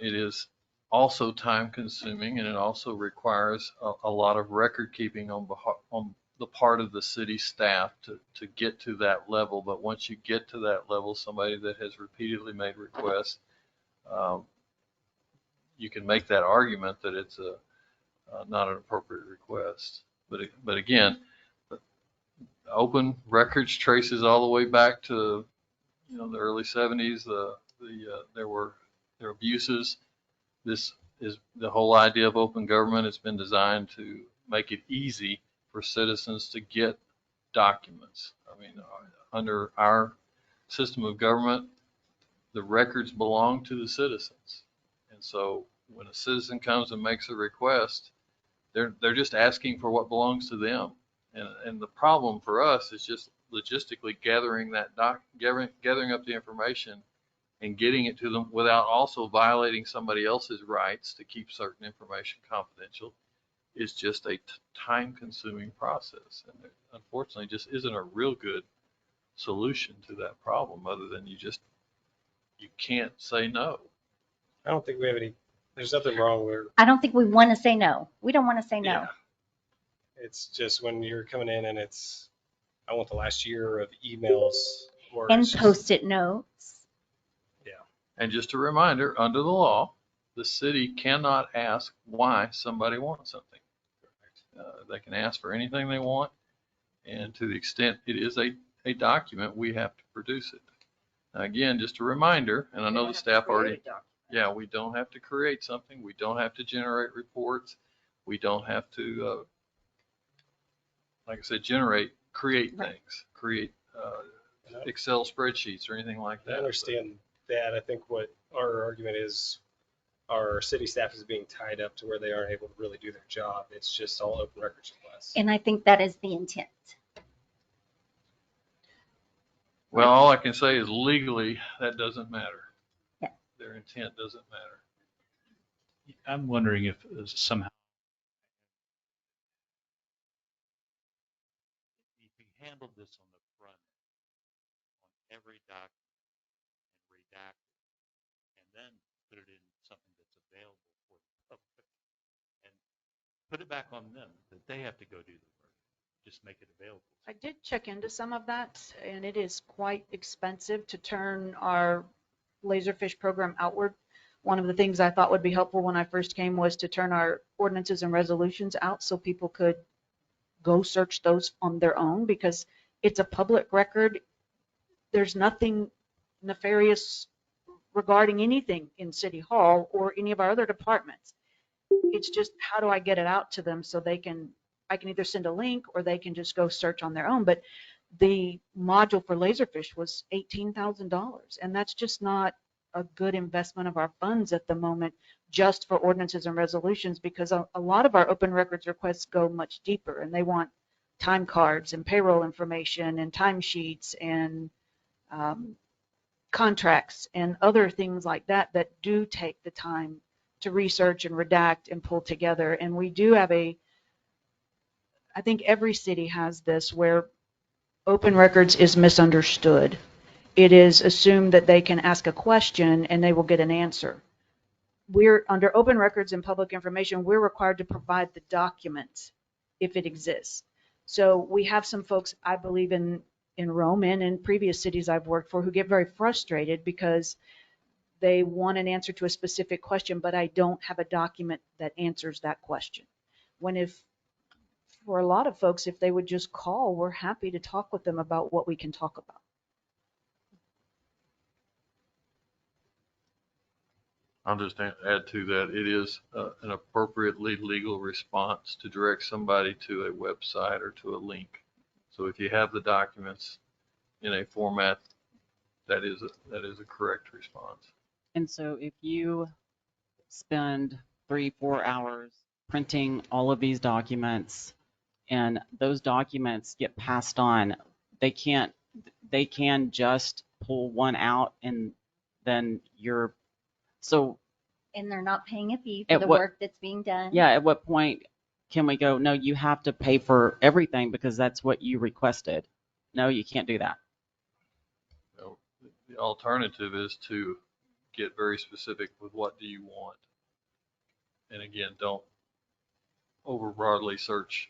It is also time consuming, and it also requires a lot of record keeping on the part of the city staff to get to that level. But once you get to that level, somebody that has repeatedly made requests, you can make that argument that it's not an appropriate request. But again, open records traces all the way back to the early 70s. There were abuses. This is the whole idea of open government. It's been designed to make it easy for citizens to get documents. I mean, under our system of government, the records belong to the citizens. And so when a citizen comes and makes a request, they're just asking for what belongs to them. And the problem for us is just logistically gathering up the information and getting it to them without also violating somebody else's rights to keep certain information confidential is just a time-consuming process. And there, unfortunately, just isn't a real good solution to that problem other than you can't say no. I don't think we have any. There's nothing wrong with. I don't think we want to say no. We don't want to say no. It's just when you're coming in and I want the last year of emails or And it's just, post-it notes. yeah. And just a reminder, under the law, the city cannot ask why somebody wants something. They can ask for anything they want, and to the extent it is a document, we have to produce it. Now, again, just a reminder, and I know the staff already, yeah, we don't have to create something. We don't have to generate reports. We don't have to, like I said, create Right. things, create Excel spreadsheets or anything like I that. understand that. I think what our argument is, our city staff is being tied up to where they aren't able to really do their job. It's just all open records requests. And I think that is the intent. Well, all I can say is legally, that doesn't matter. Yeah. Their intent doesn't matter. I'm wondering if somehow if you handled this on the front on every document and redact it, and then put it in something that's available for the public, and put it back on them that they have to go do the work. Just make it available. I did check into some of that, and it is quite expensive to turn our Laserfish program outward. One of the things I thought would be helpful when I first came was to turn our ordinances and resolutions out so people could go search those on their own, because it's a public record. There's nothing nefarious regarding anything in City Hall or any of our other departments. It's just, how do I get it out to them so I can either send a link or they can just go search on their own. But the module for Laserfish was $18,000, and that's just not a good investment of our funds at the moment, just for ordinances and resolutions, because a lot of our open records requests go much deeper, and they want time cards and payroll information and timesheets and contracts and other things like that that do take the time to research and redact and pull together. And we do have I think every city has this, where open records is misunderstood. It is assumed that they can ask a question and they will get an answer. We're under open records and public information, we're required to provide the document if it exists. So we have some folks, I believe in Rome and in previous cities I've worked for, who get very frustrated because they want an answer to a specific question, but I don't have a document that answers that question. When for a lot of folks, if they would just call, we're happy to talk with them about what we can talk about. I'll just add to that. It is an appropriately legal response to direct somebody to a website or to a link. So if you have the documents in a format, that is a correct response. And so if you spend 3-4 hours printing all of these documents and those documents get passed on, they can just pull one out and then And they're not paying a fee for At the what- work that's being done. yeah, at what point can we go, no, you have to pay for everything because that's what you requested? No, you can't do that. So the alternative is to get very specific with what do you want. And again, don't over broadly search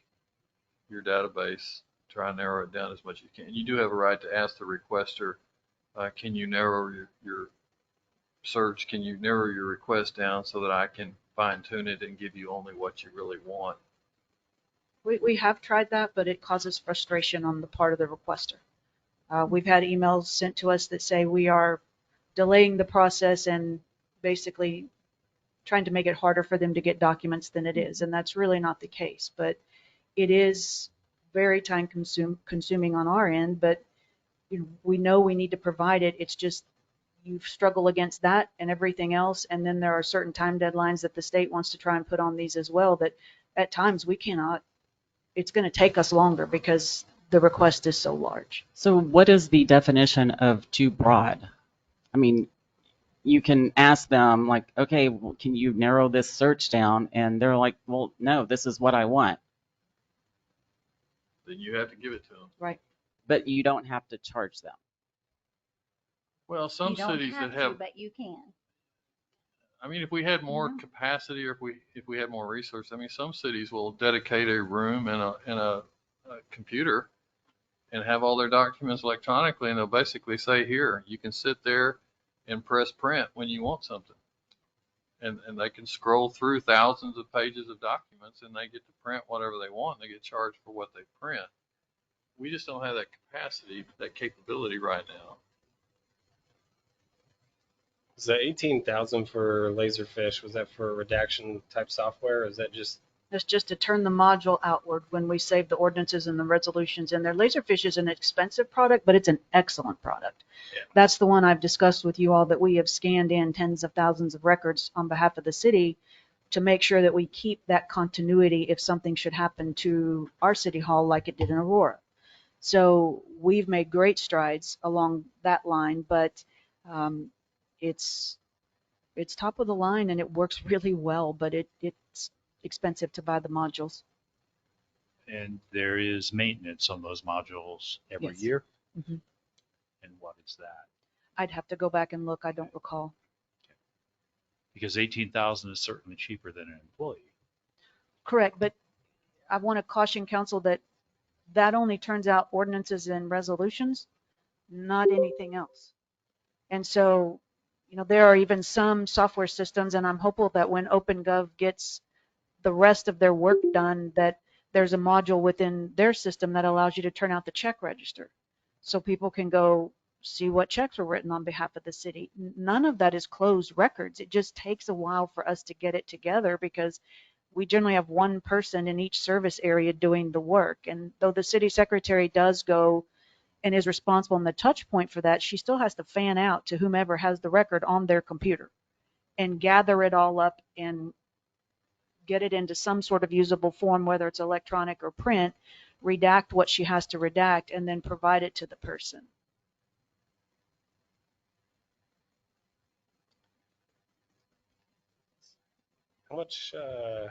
your database. Try and narrow it down as much as you can. You do have a right to ask the requester, can you narrow your search? Can you narrow your request down so that I can fine tune it and give you only what you really want? We have tried that, but it causes frustration on the part of the requester. We've had emails sent to us that say we are delaying the process and basically trying to make it harder for them to get documents than it is. And that's really not the case, but it is very time consuming on our end, but we know we need to provide it. It's just, you struggle against that and everything else. And then there are certain time deadlines that the state wants to try and put on these as well, that at times we cannot. It's going to take us longer because the request is so large. So what is the definition of too broad? I mean, you can ask them like, okay, well, can you narrow this search down? And they're like, well, no, this is what I want. Then you have to give it to them. Right. But you don't have to charge them. Well, some You don't cities that have to, have, but you can. I mean, if we had more Yeah. capacity, or if we had more resources, I mean, some cities will dedicate a room and a computer and have all their documents electronically, and they'll basically say, here, you can sit there and press print when you want something. And they can scroll through thousands of pages of documents, and they get to print whatever they want. And they get charged for what they print. We just don't have that capacity, that capability right now. Is that 18,000 for Laserfish? Was that for redaction type software? Or is that just It's just to turn the module outward when we save the ordinances and the resolutions in there. Laserfish is an expensive product, but it's an excellent product. Yeah. That's the one I've discussed with you all, that we have scanned in tens of thousands of records on behalf of the city to make sure that we keep that continuity if something should happen to our city hall like it did in Aurora. So we've made great strides along that line, but um, it's top of the line and it works really well, but it's expensive to buy the modules. And there is maintenance on those modules every Yes. year. Mhm. And what is that? I'd have to go back and look. I don't recall. Because 18,000 is certainly cheaper than an employee. Correct, but I want to caution council that that only turns out ordinances and resolutions, not anything else. And so, there are even some software systems, and I'm hopeful that when OpenGov gets the rest of their work done, that there's a module within their system that allows you to turn out the check register. So people can go see what checks were written on behalf of the city. None of that is closed records. It just takes a while for us to get it together because we generally have one person in each service area doing the work. And though the city secretary does go and is responsible in the touch point for that, she still has to fan out to whomever has the record on their computer and gather it all up and get it into some sort of usable form, whether it's electronic or print, redact what she has to redact, and then provide it to the person. how much? I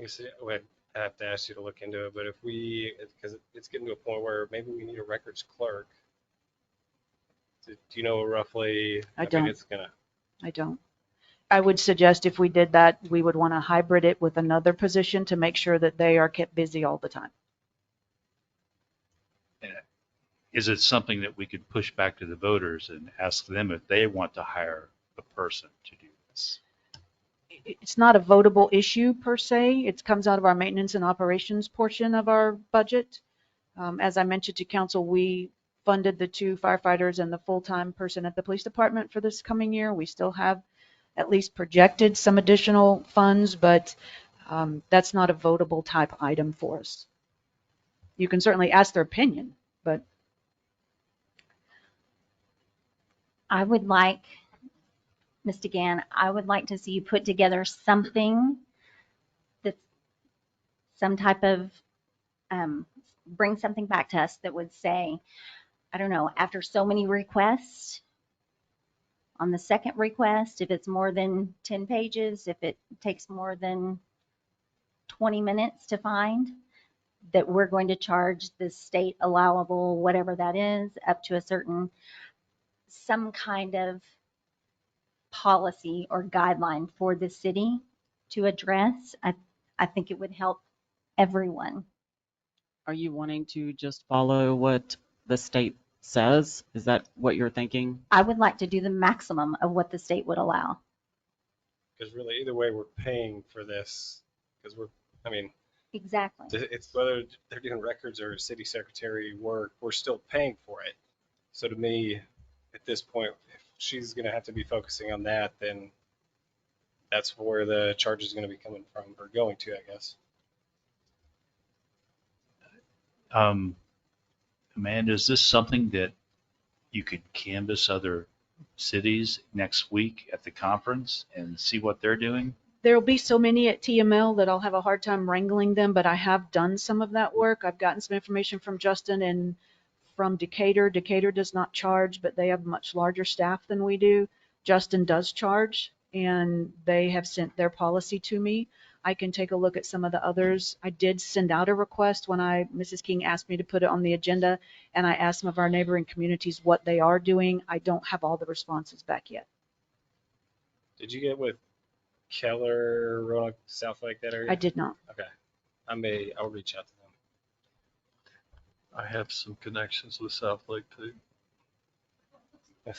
guess I have to ask you to look into it, but if because it's getting to a point where maybe we need a records clerk. Do you know roughly? I don't. mean, it's gonna. I don't. I would suggest if we did that, we would want to hybrid it with another position to make sure that they are kept busy all the time. Is it something that we could push back to the voters and ask them if they want to hire a person to do this? It's not a votable issue per se. It comes out of our maintenance and operations portion of our budget. As I mentioned to council, we funded the 2 firefighters and the full-time person at the police department for this coming year. We still have at least projected some additional funds, but that's not a votable type item for us. You can certainly ask their opinion, but I would like, Ms. DeGan, I would like to see you put together something that's some type of, bring something back to us that would say, I don't know, after so many requests, on the second request, if it's more than 10 pages, if it takes more than 20 minutes to find, that we're going to charge the state allowable, whatever that is, up to a certain, some kind of policy or guideline for the city to address. I think it would help everyone. Are you wanting to just follow what the state says? Is that what you're thinking? I would like to do the maximum of what the state would allow. Because really, either way, we're paying for this. Because I mean, Exactly. it's whether they're doing records or city secretary work, we're still paying for it. So to me, at this point, if she's going to have to be focusing on that, then that's where the charge is going to be coming from, or going to, I guess. Amanda, is this something that you could canvass other cities next week at the conference and see what they're doing? there will be so many at TML that I'll have a hard time wrangling them, but I have done some of that work. I've gotten some information from Justin and from Decatur. Decatur does not charge, but they have much larger staff than we do. Justin does charge, and they have sent their policy to me. I can take a look at some of the others. I did send out a request when Mrs. King asked me to put it on the agenda, and I asked some of our neighboring communities what they are doing. I don't have all the responses back yet. Did you get with Keller, Roanoke, South Lake, that area? I did not. Okay. I'll reach out to them. I have some connections with South Lake too.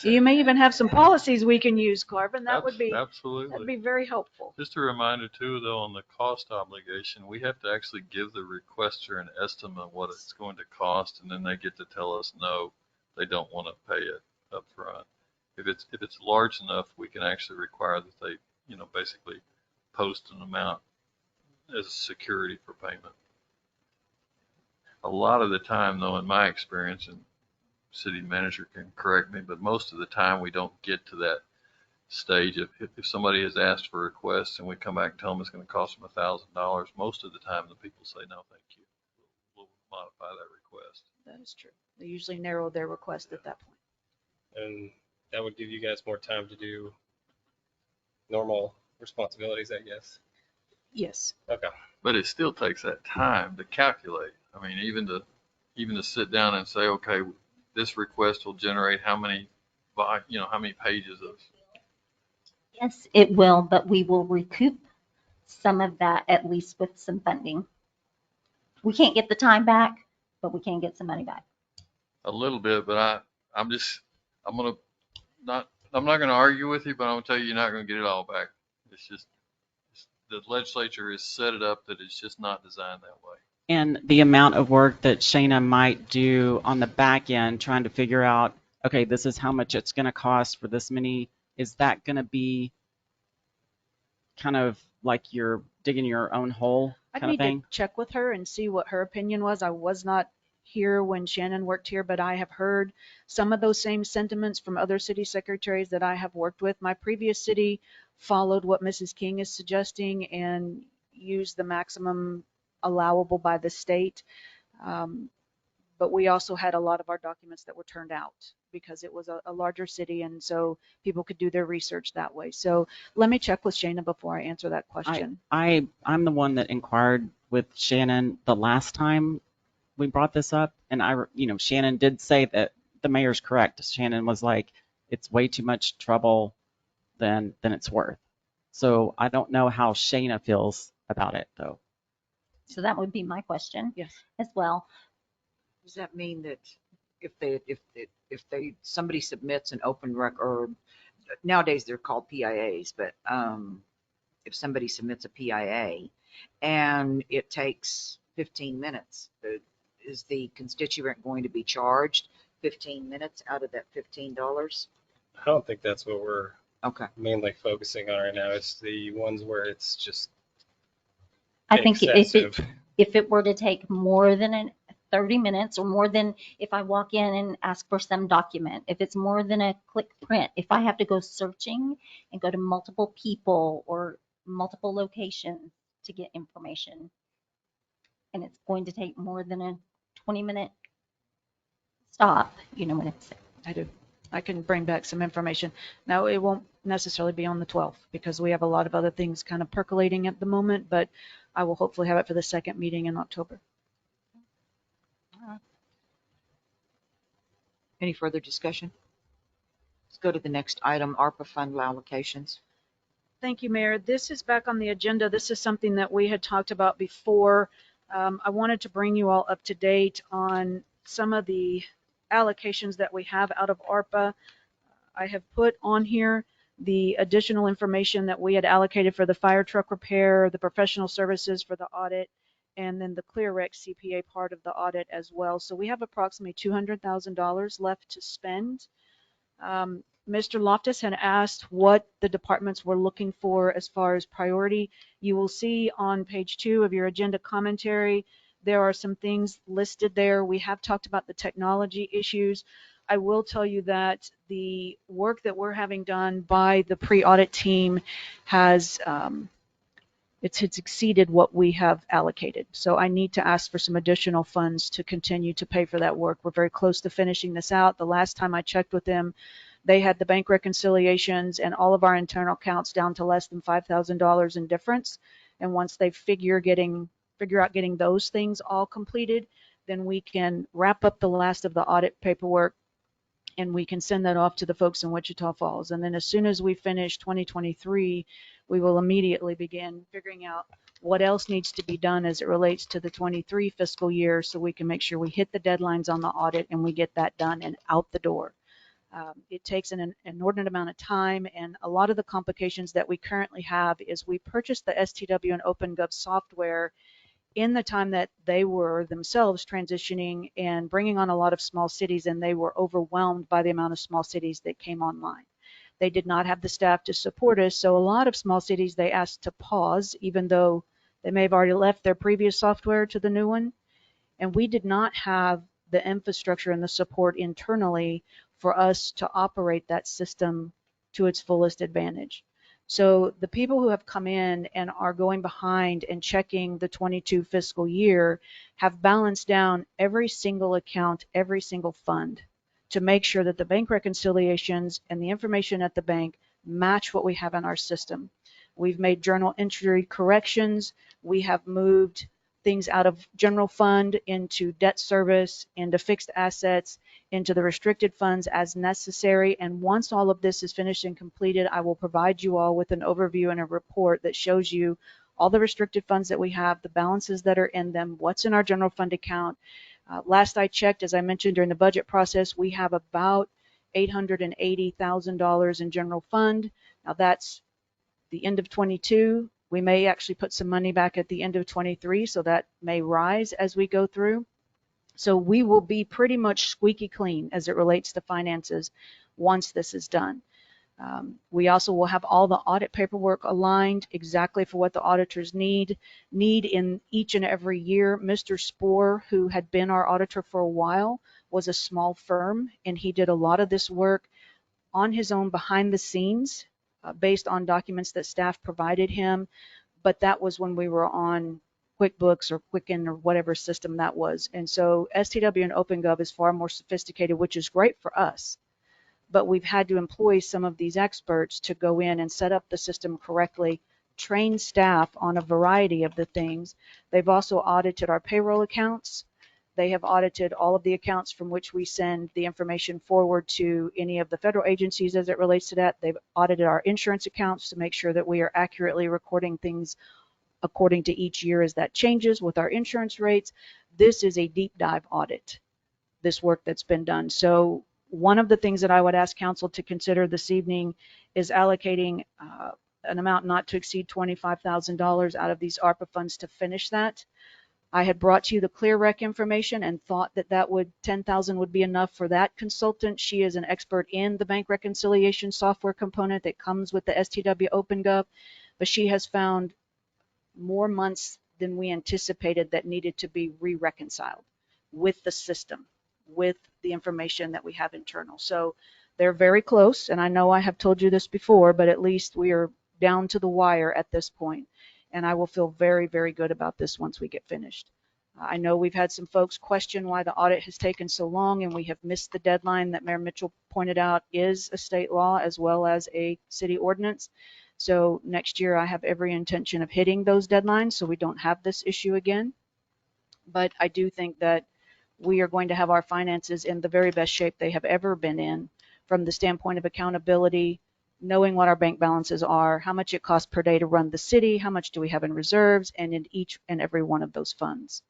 You may even have some policies we can use, Carvin. That'd Absolutely. be very helpful. Just a reminder too, though, on the cost obligation, we have to actually give the requester an estimate of what it's going to cost, and then they get to tell us no, they don't want to pay it up front. If it's large enough, we can actually require that they, basically post an amount as security for payment. A lot of the time, though, in my experience, and city manager can correct me, but most of the time we don't get to that stage. If somebody has asked for a request and we come back and tell them it's going to cost them $1,000, most of the time the people say no, thank you. We'll modify that request. That is true. They usually narrow their request at that point. And that would give you guys more time to do normal responsibilities, I guess. Yes. Okay. But it still takes that time to calculate. I mean, even to sit down and say, okay, this request will generate how many pages of. Yes, it will, but we will recoup some of that at least with some funding. We can't get the time back, but we can get some money back. A little bit, but I'm not going to argue with you, but I'm going to tell you, you're not going to get it all back. It's just the legislature has set it up that it's just not designed that way. And the amount of work that Shayna might do on the back end, trying to figure out, okay, this is how much it's going to cost for this many. Is that going to be kind of like you're digging your own hole I'd kind of need thing? to check with her and see what her opinion was. I was not here when Shannon worked here, but I have heard some of those same sentiments from other city secretaries that I have worked with. My previous city followed what Mrs. King is suggesting and used the maximum allowable by the state. But we also had a lot of our documents that were turned out because it was a larger city, and so people could do their research that way. So let me check with Shayna before I answer that question. I'm the one that inquired with Shannon the last time we brought this up, and Shannon did say that the mayor's correct. Shannon was like, it's way too much trouble than it's worth. So I don't know how Shayna feels about it though. So that would be my question. Yes. As well. Does that mean that if somebody submits an open record, nowadays they're called PIAs, but if somebody submits a PIA and it takes 15 minutes, is the constituent going to be charged 15 minutes out of that $15? I don't think that's what we're Okay. mainly focusing on right now. It's the ones where it's just I think excessive. if it were to take more than 30 minutes or more than if I walk in and ask for some document, if it's more than a click print, if I have to go searching and go to multiple people or multiple locations to get information, and it's going to take more than a 20-minute stop, you know what I'm saying? I do. I can bring back some information. Now, it won't necessarily be on the 12th because we have a lot of other things kind of percolating at the moment, but I will hopefully have it for the second meeting in October. Any further discussion? Let's go to the next item, ARPA fund allocations. Thank you, Mayor. This is back on the agenda. This is something that we had talked about before. I wanted to bring you all up to date on some of the allocations that we have out of ARPA. I have put on here the additional information that we had allocated for the fire truck repair, the professional services for the audit, and then the ClearRec CPA part of the audit as well. So we have approximately $200,000 left to spend. Mr. Loftus had asked what the departments were looking for as far as priority. You will see on page 2 of your agenda commentary, there are some things listed there. We have talked about the technology issues. I will tell you that the work that we're having done by the pre-audit team has it's exceeded what we have allocated. So I need to ask for some additional funds to continue to pay for that work. We're very close to finishing this out. The last time I checked with them, they had the bank reconciliations and all of our internal accounts down to less than $5,000 in difference. And once they figure out getting those things all completed, then we can wrap up the last of the audit paperwork and we can send that off to the folks in Wichita Falls. And then as soon as we finish 2023, we will immediately begin figuring out what else needs to be done as it relates to the 23 fiscal year, so we can make sure we hit the deadlines on the audit and we get that done and out the door. It takes an inordinate amount of time, and a lot of the complications that we currently have is we purchased the STW and OpenGov software in the time that they were themselves transitioning and bringing on a lot of small cities, and they were overwhelmed by the amount of small cities that came online. They did not have the staff to support us, so a lot of small cities they asked to pause, even though they may have already left their previous software to the new one. And we did not have the infrastructure and the support internally for us to operate that system to its fullest advantage. So the people who have come in and are going behind and checking the 22 fiscal year have balanced down every single account, every single fund, to make sure that the bank reconciliations and the information at the bank match what we have in our system. We've made journal entry corrections. We have moved things out of general fund into debt service, into fixed assets, into the restricted funds as necessary. And once all of this is finished and completed, I will provide you all with an overview and a report that shows you all the restricted funds that we have, the balances that are in them, what's in our general fund account. Last I checked, as I mentioned during the budget process, we have about $880,000 in general fund. Now that's the end of 22. We may actually put some money back at the end of 23, so that may rise as we go through. So we will be pretty much squeaky clean as it relates to finances once this is done. We also will have all the audit paperwork aligned exactly for what the auditors need in each and every year. Mr. Spohr, who had been our auditor for a while, was a small firm, and he did a lot of this work on his own behind the scenes based on documents that staff provided him. But that was when we were on QuickBooks or Quicken or whatever system that was. And so STW and OpenGov is far more sophisticated, which is great for us. But we've had to employ some of these experts to go in and set up the system correctly, train staff on a variety of the things. They've also audited our payroll accounts. They have audited all of the accounts from which we send the information forward to any of the federal agencies as it relates to that. They've audited our insurance accounts to make sure that we are accurately recording things according to each year as that changes with our insurance rates. This is a deep dive audit, this work that's been done. So one of the things that I would ask council to consider this evening is allocating an amount not to exceed $25,000 out of these ARPA funds to finish that. I had brought to you the ClearRec information and thought that 10,000 would be enough for that consultant. She is an expert in the bank reconciliation software component that comes with the STW OpenGov, but she has found more months than we anticipated that needed to be re-reconciled with the system, with the information that we have internal. So they're very close, and I know I have told you this before, but at least we are down to the wire at this point. And I will feel very, very good about this once we get finished. I know we've had some folks question why the audit has taken so long, and we have missed the deadline that Mayor Mitchell pointed out is a state law as well as a city ordinance. So next year I have every intention of hitting those deadlines so we don't have this issue again. But I do think that we are going to have our finances in the very best shape they have ever been in from the standpoint of accountability, knowing what our bank balances are, how much it costs per day to run the city, how much do we have in reserves, and in each and every one of those funds.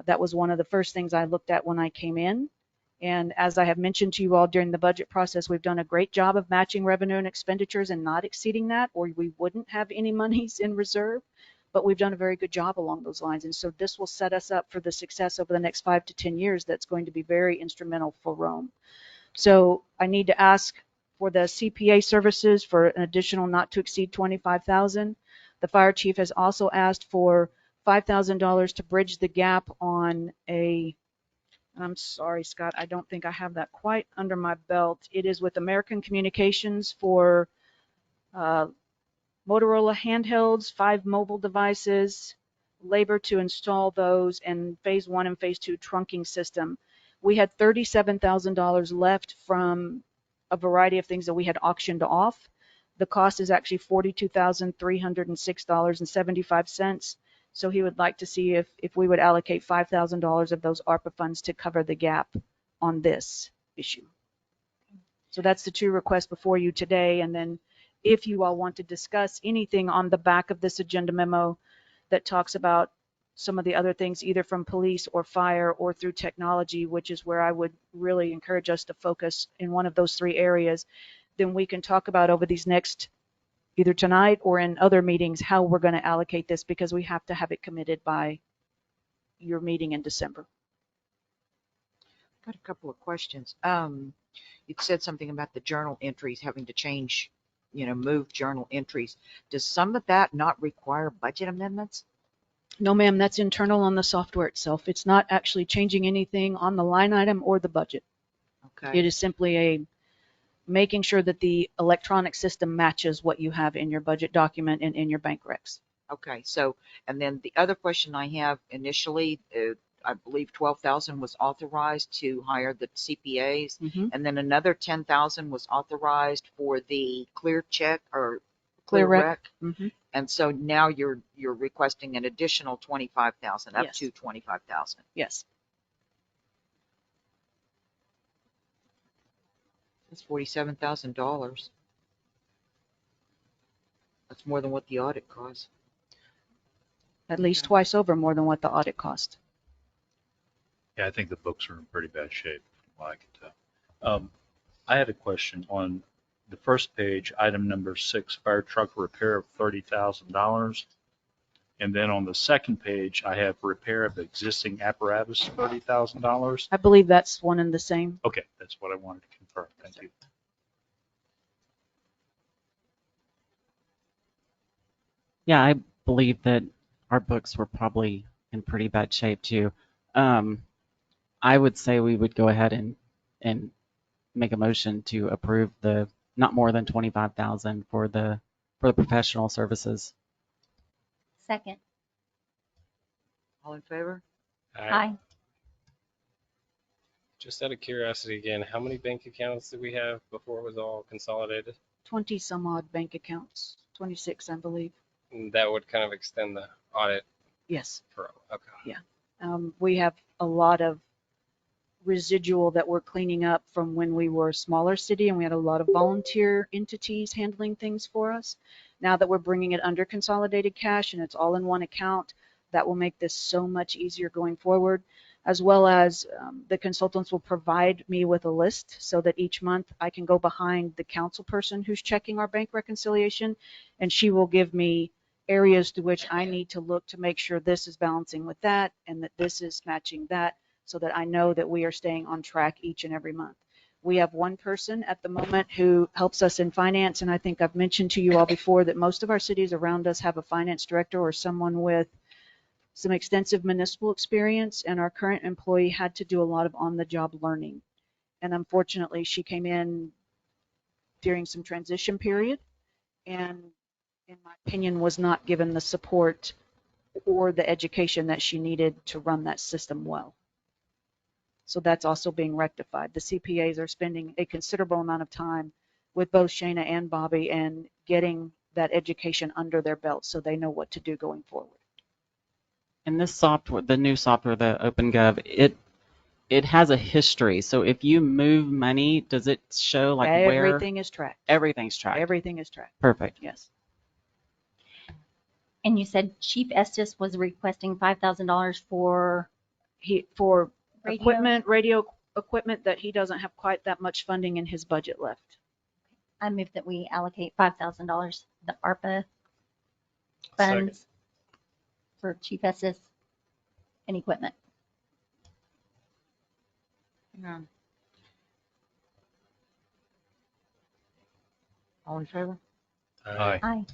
That was one of the first things I looked at when I came in. And as I have mentioned to you all during the budget process, we've done a great job of matching revenue and expenditures and not exceeding that, or we wouldn't have any monies in reserve. But we've done a very good job along those lines. And so this will set us up for the success over the next 5 to 10 years that's going to be very instrumental for Rhome. So I need to ask for the CPA services for an additional not to exceed 25,000. The fire chief has also asked for $5,000 to bridge the gap on and I'm sorry, Scott, I don't think I have that quite under my belt. It is with American Communications for Motorola handhelds, 5 mobile devices, labor to install those, and phase 1 and phase 2 trunking system. We had $37,000 left from a variety of things that we had auctioned off. The cost is actually $42,306.75. So he would like to see if we would allocate $5,000 of those ARPA funds to cover the gap on this issue. So that's the two requests before you today. And then if you all want to discuss anything on the back of this agenda memo that talks about some of the other things, either from police or fire or through technology, which is where I would really encourage us to focus in one of those three areas, then we can talk about over these next, either tonight or in other meetings, how we're going to allocate this, because we have to have it committed by your meeting in December. Got a couple of questions. You said something about the journal entries having to change, move journal entries. Does some of that not require budget amendments? No, ma'am, that's internal on the software itself. It's not actually changing anything on the line item or the budget. Okay. It is simply making sure that the electronic system matches what you have in your budget document and in your bank recs. Okay. So, and then the other question I have initially, I believe 12,000 was authorized to hire the CPAs, and then another 10,000 was authorized for the clear check or clear rec. And so now you're requesting an additional 25,000, up Yes. to 25,000. Yes. That's $47,000. That's more than what the audit cost. At least twice over more than what the audit cost. Yeah, I think the books are in pretty bad shape, from what I can tell. I had a question on the first page, item number 6, fire truck repair of $30,000. And then on the second page, I have repair of existing apparatus, $30,000. I believe that's one and the same. Okay, that's what I wanted to confirm. Thank you. Yeah, I believe that our books were probably in pretty bad shape too. I would say we would go ahead and make a motion to approve the not more than 25,000 for the professional services. Second. All in favor? Aye. Just out of curiosity again, how many bank accounts did we have before it was all consolidated? 20 some odd bank accounts, 26, I believe. And that would kind of extend the audit Yes. for, okay. Yeah. We have a lot of residual that we're cleaning up from when we were a smaller city and we had a lot of volunteer entities handling things for us. Now that we're bringing it under consolidated cash and it's all in one account, that will make this so much easier going forward, as well as the consultants will provide me with a list so that each month I can go behind the council person who's checking our bank reconciliation, and she will give me areas to which I need to look to make sure this is balancing with that and that this is matching that, so that I know that we are staying on track each and every month. We have one person at the moment who helps us in finance, and I think I've mentioned to you all before that most of our cities around us have a finance director or someone with some extensive municipal experience, and our current employee had to do a lot of on-the-job learning. And unfortunately, she came in during some transition period and, in my opinion, was not given the support or the education that she needed to run that system well. So that's also being rectified. The CPAs are spending a considerable amount of time with both Shayna and Bobby and getting that education under their belt so they know what to do going forward. And this software, the new software, the OpenGov, it has a history. So if you move money, does it show like where Everything is tracked. everything's tracked? Everything is tracked. Perfect. Yes. And you said Chief Estes was requesting $5,000 for For radio? radio equipment that he doesn't have quite that much funding in his budget left. I move that we allocate $5,000, the ARPA Second. funds for Chief Estes and equipment. Hang on. All in favor? Aye. Aye.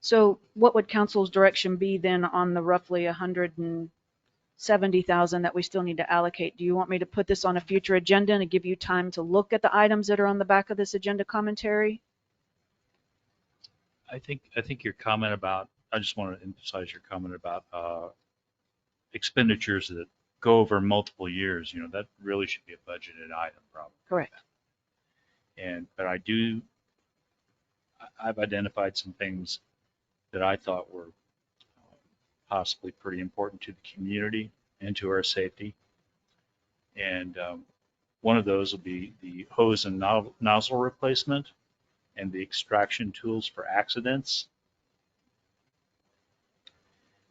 So what would council's direction be then on the roughly 170,000 that we still need to allocate? Do you want me to put this on a future agenda and give you time to look at the items that are on the back of this agenda commentary? I think your comment about, I just want to emphasize your comment about expenditures that go over multiple years. That really should be a budgeted item, probably. Correct. But I've identified some things that I thought were possibly pretty important to the community and to our safety. And One of those will be the hose and nozzle replacement and the extraction tools for accidents.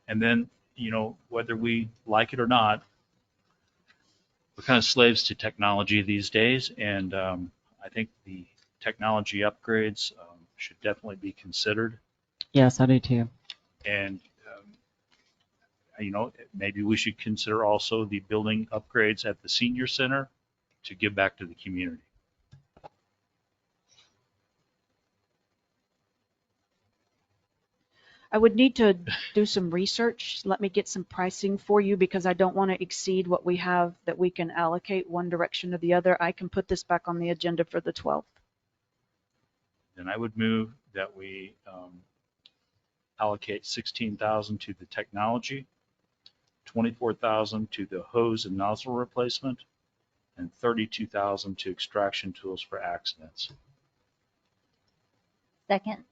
And then, whether we like it or not, we're kind of slaves to technology these days, and I think the technology upgrades should definitely be considered. Yes, I do too. And maybe we should consider also the building upgrades at the senior center to give back to the community. I would need to do some research. Let me get some pricing for you because I don't want to exceed what we have that we can allocate one direction or the other. I can put this back on the agenda for the 12th. Then I would move that we allocate $16,000 to the technology, $24,000 to the hose and nozzle replacement, and $32,000 to extraction tools for accidents. Second.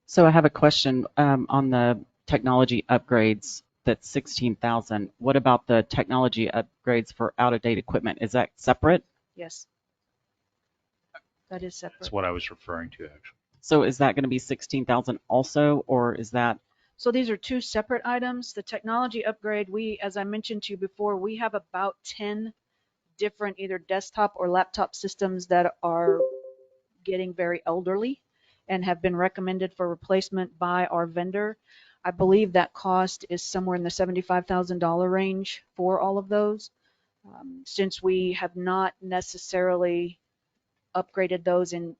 So I have a question on the technology upgrades. That's 16,000. What about the technology upgrades for out-of-date equipment? Is that separate? Yes. That is separate. That's what I was referring to, actually. So is that going to be 16,000 also, or is that? So these are two separate items. The technology upgrade, as I mentioned to you before, we have about 10 different either desktop or laptop systems that are getting very elderly and have been recommended for replacement by our vendor. I believe that cost is somewhere in the $75,000 range for all of those. Since we have not necessarily upgraded those and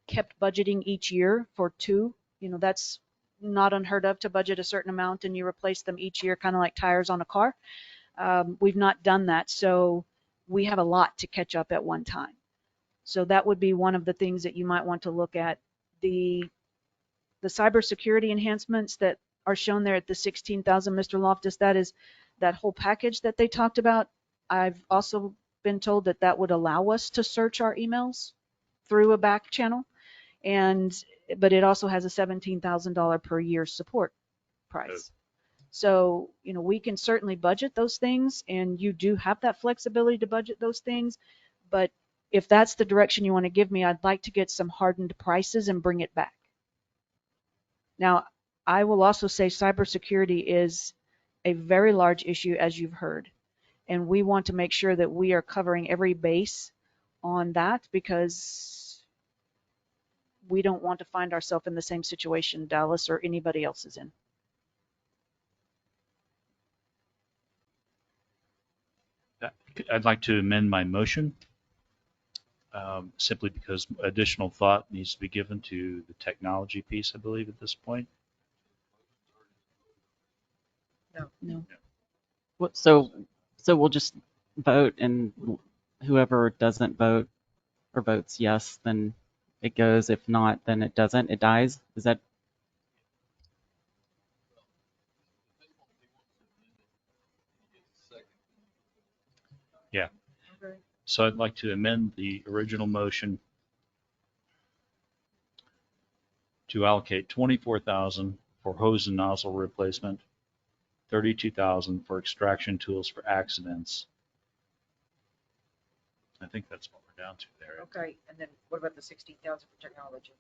kept budgeting each year for two, that's not unheard of to budget a certain amount and you replace them each year, kind of like tires on a car. We've not done that, so we have a lot to catch up at one time. So that would be one of the things that you might want to look at. The cybersecurity enhancements that are shown there at the 16,000, Mr. Loftus, that is that whole package that they talked about. I've also been told that that would allow us to search our emails through a back channel, but it also has a $17,000 per year support price. So, we can certainly budget those things, and you do have that flexibility to budget those things. But if that's the direction you want to give me, I'd like to get some hardened prices and bring it back. Now, I will also say cybersecurity is a very large issue, as you've heard. And we want to make sure that we are covering every base on that because we don't want to find ourselves in the same situation Dallas or anybody else is in. I'd like to amend my motion simply because additional thought needs to be given to the technology piece, I believe, at this point. No. So we'll just vote, and whoever doesn't vote or votes yes, then it goes. If not, then it doesn't. It dies. Is that? Yeah. Okay. So I'd like to amend the original motion to allocate $24,000 for hose and nozzle replacement, $32,000 for extraction tools for accidents. I think that's what we're down to there. Okay, and then what about the 16,000 for technology?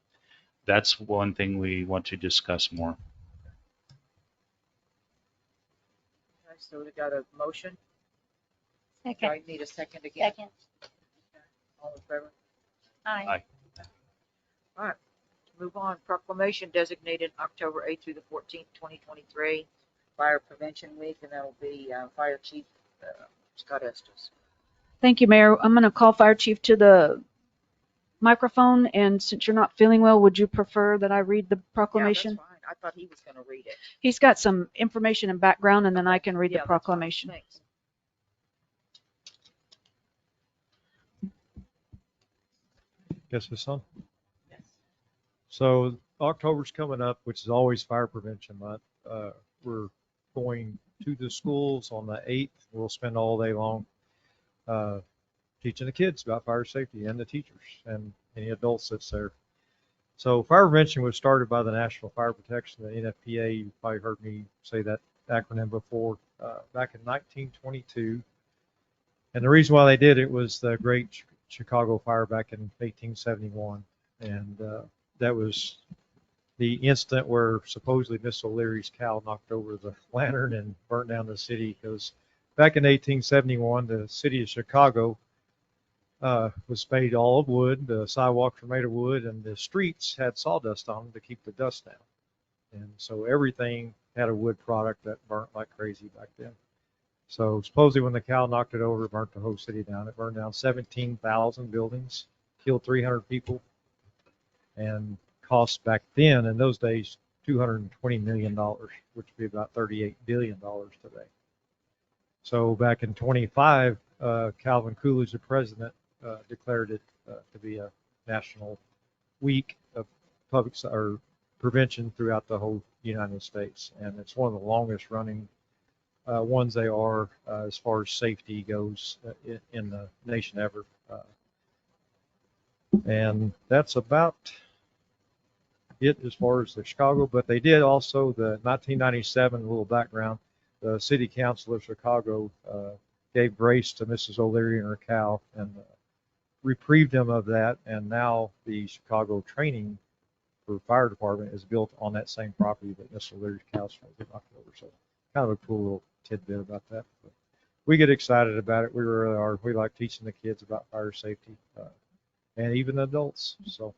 That's one thing we want to discuss more. Okay, so we got a motion. Second. I need a second again. Second. All in favor? Aye. Aye. All right, move on. Proclamation designated October 8th through the 14th, 2023, Fire Prevention Week, and that'll be Fire Chief Scott Estes. Thank you, Mayor. I'm going to call Fire Chief to the microphone, and since you're not feeling well, would you prefer that I read the proclamation? Yeah, that's fine. I thought he was going to read it. He's got some information and background, and then I can read Yeah, the proclamation. Thanks. Guess this on? Yes. So October's coming up, which is always Fire Prevention Month. We're going to the schools on the 8th. We'll spend all day long teaching the kids about fire safety and the teachers and any adults that's there. So fire prevention was started by the National Fire Protection, the NFPA. You've probably heard me say that acronym before, back in 1922. And the reason why they did it was the Great Chicago Fire back in 1871. And that was the incident where supposedly Miss O'Leary's cow knocked over the lantern and burnt down the city. Because back in 1871, the city of Chicago was made all of wood. The sidewalks were made of wood, and the streets had sawdust on them to keep the dust down. And so everything had a wood product that burnt like crazy back then. So supposedly when the cow knocked it over, it burnt the whole city down. It burned down 17,000 buildings, killed 300 people, and cost back then, in those days, $220 million, which would be about $38 billion today. So back in 25, Calvin Coolidge, the president, declared it to be a national week of public or prevention throughout the whole United States. And it's one of the longest running ones they are as far as safety goes in the nation ever. And that's about it as far as the Chicago, but they did also the 1997, a little background, the city council of Chicago gave grace to Mrs. O'Leary and her cow and reprieved them of that, and now the Chicago training for fire department is built on that same property that Mrs. O'Leary's cows knocked over. So kind of a cool little tidbit about that. But we get excited about it. We really are. We like teaching the kids about fire safety and even adults. So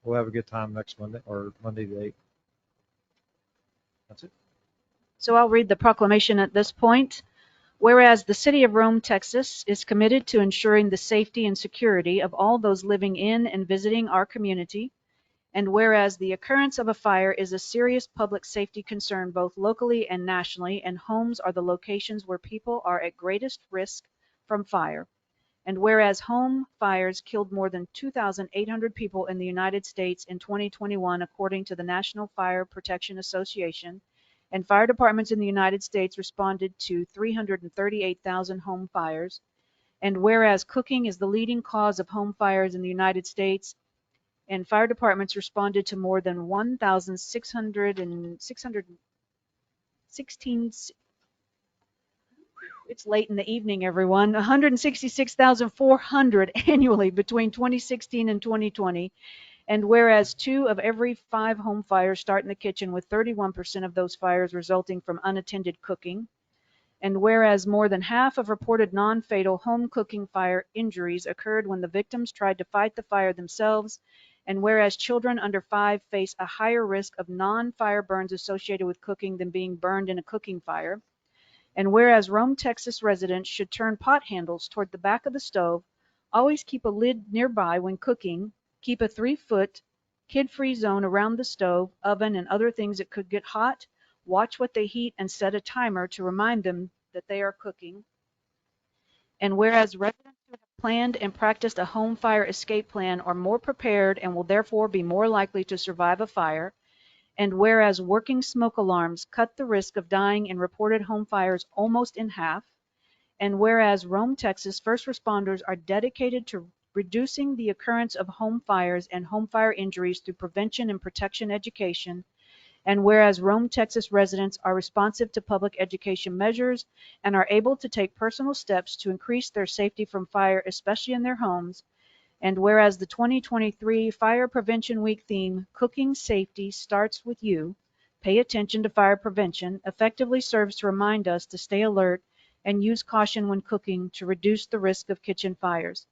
we'll have a good time next Monday or Monday the 8th. That's it. So I'll read the proclamation at this point. Whereas the City of Rome, Texas, is committed to ensuring the safety and security of all those living in and visiting our community, and whereas the occurrence of a fire is a serious public safety concern both locally and nationally, and homes are the locations where people are at greatest risk from fire, and whereas home fires killed more than 2,800 people in the United States in 2021, according to the National Fire Protection Association, and fire departments in the United States responded to 338,000 home fires, and whereas cooking is the leading cause of home fires in the United States, and fire departments responded to more than 1,616. It's late in the evening, everyone. 166,400 annually between 2016 and 2020. And whereas 2 of every 5 home fires start in the kitchen, with 31% of those fires resulting from unattended cooking. And whereas more than half of reported non-fatal home cooking fire injuries occurred when the victims tried to fight the fire themselves. And whereas children under 5 face a higher risk of non-fire burns associated with cooking than being burned in a cooking fire. And whereas Rome, Texas residents should turn pot handles toward the back of the stove, always keep a lid nearby when cooking, keep a 3-foot kid-free zone around the stove, oven, and other things that could get hot, watch what they heat, and set a timer to remind them that they are cooking. And whereas residents who have planned and practiced a home fire escape plan are more prepared and will therefore be more likely to survive a fire, and whereas working smoke alarms cut the risk of dying in reported home fires almost in half, and whereas Rome, Texas first responders are dedicated to reducing the occurrence of home fires and home fire injuries through prevention and protection education, and whereas Rome, Texas residents are responsive to public education measures and are able to take personal steps to increase their safety from fire, especially in their homes, and whereas the 2023 Fire Prevention Week theme, Cooking Safety Starts With You, Pay Attention to Fire Prevention, effectively serves to remind us to stay alert and use caution when cooking to reduce the risk of kitchen fires.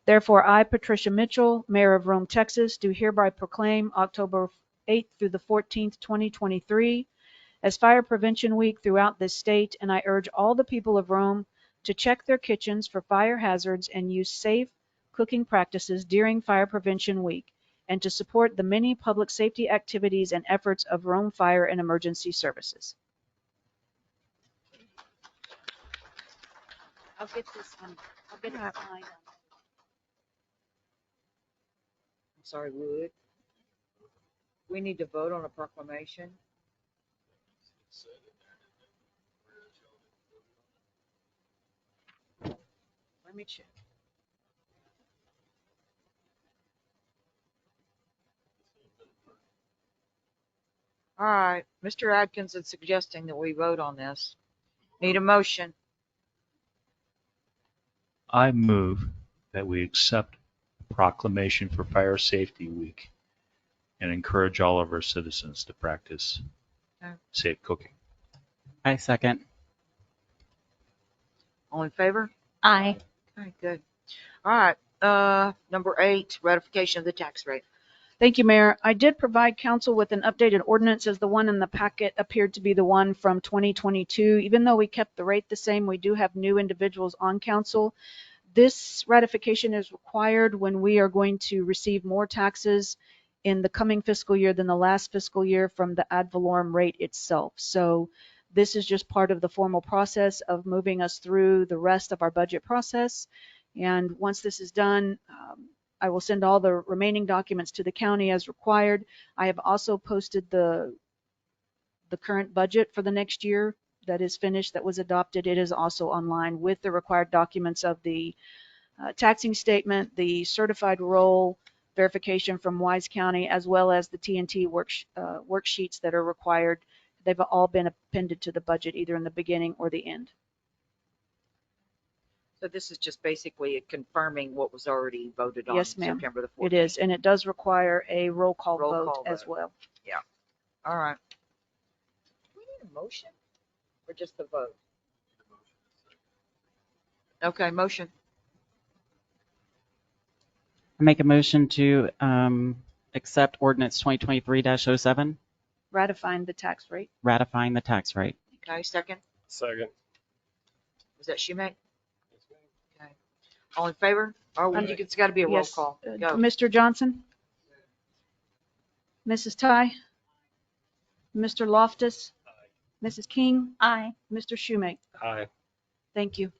Therefore, I, Patricia Mitchell, Mayor of Rome, Texas, do hereby proclaim October 8th through the 14th, 2023, as Fire Prevention Week throughout this state, and I urge all the people of Rome to check their kitchens for fire hazards and use safe cooking practices during Fire Prevention Week, and to support the many public safety activities and efforts of Rome Fire and Emergency Services. I'll get this line. I'm sorry, Wood. We need to vote on a proclamation. Let me check. All right, Mr. Adkins is suggesting that we vote on this. Need a motion. I move that we accept the proclamation for Fire Safety Week and encourage all of our citizens to practice Okay. safe cooking. I second. All in favor? Aye. Okay, good. All right. Number 8, ratification of the tax rate. Thank you, Mayor. I did provide council with an updated ordinance, as the one in the packet appeared to be the one from 2022. Even though we kept the rate the same, we do have new individuals on council. This ratification is required when we are going to receive more taxes in the coming fiscal year than the last fiscal year from the ad valorem rate itself. So this is just part of the formal process of moving us through the rest of our budget process. And once this is done, I will send all the remaining documents to the county as required. I have also posted the current budget for the next year that is finished, that was adopted. It is also online with the required documents of the taxing statement, the certified roll verification from Wise County, as well as the TNT worksheets that are required. They've all been appended to the budget either in the beginning or the end. So this is just basically confirming what was already voted on Yes, ma'am. September the 14th. It is, and it does require a roll call Roll vote call as vote. well. Yeah. All right. Do we need a motion or just a vote? Okay, motion. I make a motion to accept ordinance 2023-07, Ratifying the tax rate. ratifying the tax rate. Okay, second. Second. Was that Schumate? Okay. All in favor? Oh, it's got to be a roll Yes. call. Go. Mr. Johnson? Mrs. Ty? Mr. Loftus? Mrs. King? Aye. Mr. Schumate? Aye. Thank you.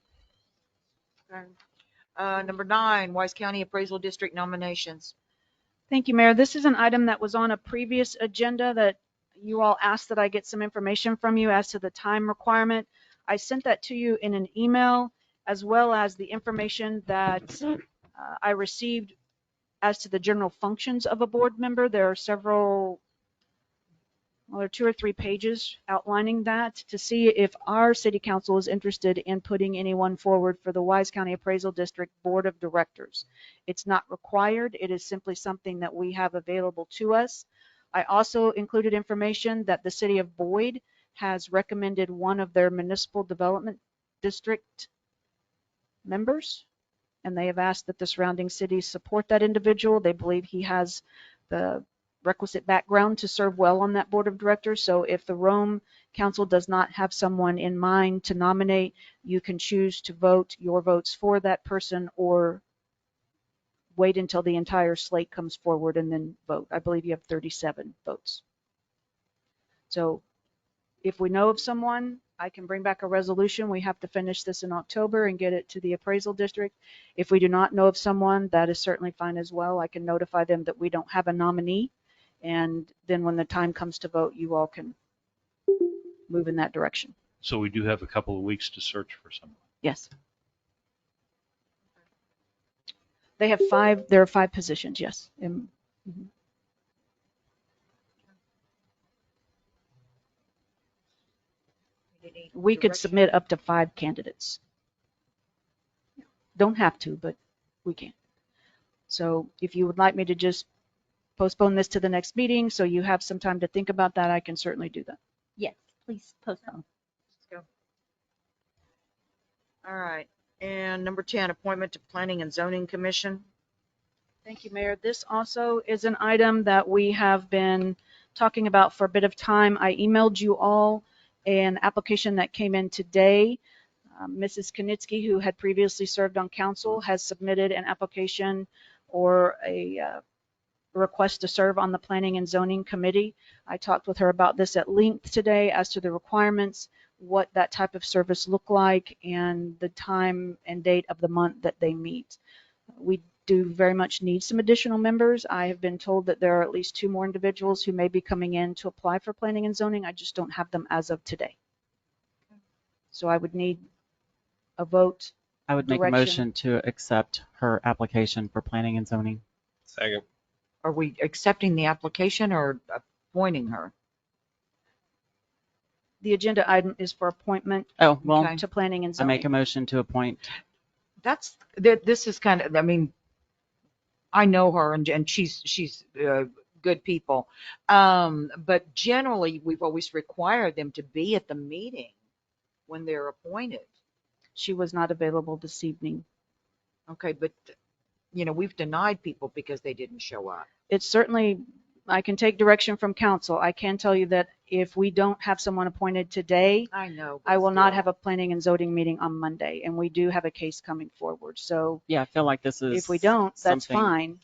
Okay. Number 9, Wise County Appraisal District nominations. Thank you, Mayor. This is an item that was on a previous agenda that you all asked that I get some information from you as to the time requirement. I sent that to you in an email, as well as the information that I received as to the general functions of a board member. There are several, well, there are 2 or 3 pages outlining that to see if our city council is interested in putting anyone forward for the Wise County Appraisal District Board of Directors. It's not required. It is simply something that we have available to us. I also included information that the city of Boyd has recommended one of their municipal development district members, and they have asked that the surrounding cities support that individual. They believe he has the requisite background to serve well on that board of directors. So if the Rhome Council does not have someone in mind to nominate, you can choose to vote your votes for that person or wait until the entire slate comes forward and then vote. I believe you have 37 votes. So if we know of someone, I can bring back a resolution. We have to finish this in October and get it to the appraisal district. If we do not know of someone, that is certainly fine as well. I can notify them that we don't have a nominee. And then when the time comes to vote, you all can move in that direction. So we do have a couple of weeks to search for someone. Yes. They have 5, there are 5 positions, yes. We could submit up to 5 candidates. Don't have to, but we can. So if you would like me to just postpone this to the next meeting so you have some time to think about that, I can certainly do that. Yes, please postpone. Let's go. All right. And number 10, appointment to Planning and Zoning Commission. Thank you, Mayor. This also is an item that we have been talking about for a bit of time. I emailed you all an application that came in today. Mrs. Knitsky, who had previously served on council, has submitted an application or a request to serve on the Planning and Zoning Committee. I talked with her about this at length today as to the requirements, what that type of service look like, and the time and date of the month that they meet. We do very much need some additional members. I have been told that there are at least 2 more individuals who may be coming in to apply for planning and zoning. I just don't have them as of today. So I would need a vote. I would make a Direction. motion to accept her application for planning and zoning. Second. Are we accepting the application or appointing her? The agenda item is for appointment Oh, well, Okay. to planning and I zoning. make a motion to appoint This is kind of, I mean, I know her and she's good people. But generally we've always required them to be at the meeting when they're appointed. She was not available this evening. Okay, but we've denied people because they didn't show up. It's certainly, I can take direction from council. I can tell you that if we don't have someone appointed today, I know. I will not have a planning and zoning meeting on Monday, and we do have a case coming forward. So Yeah, I feel like this is if we don't, that's something- fine.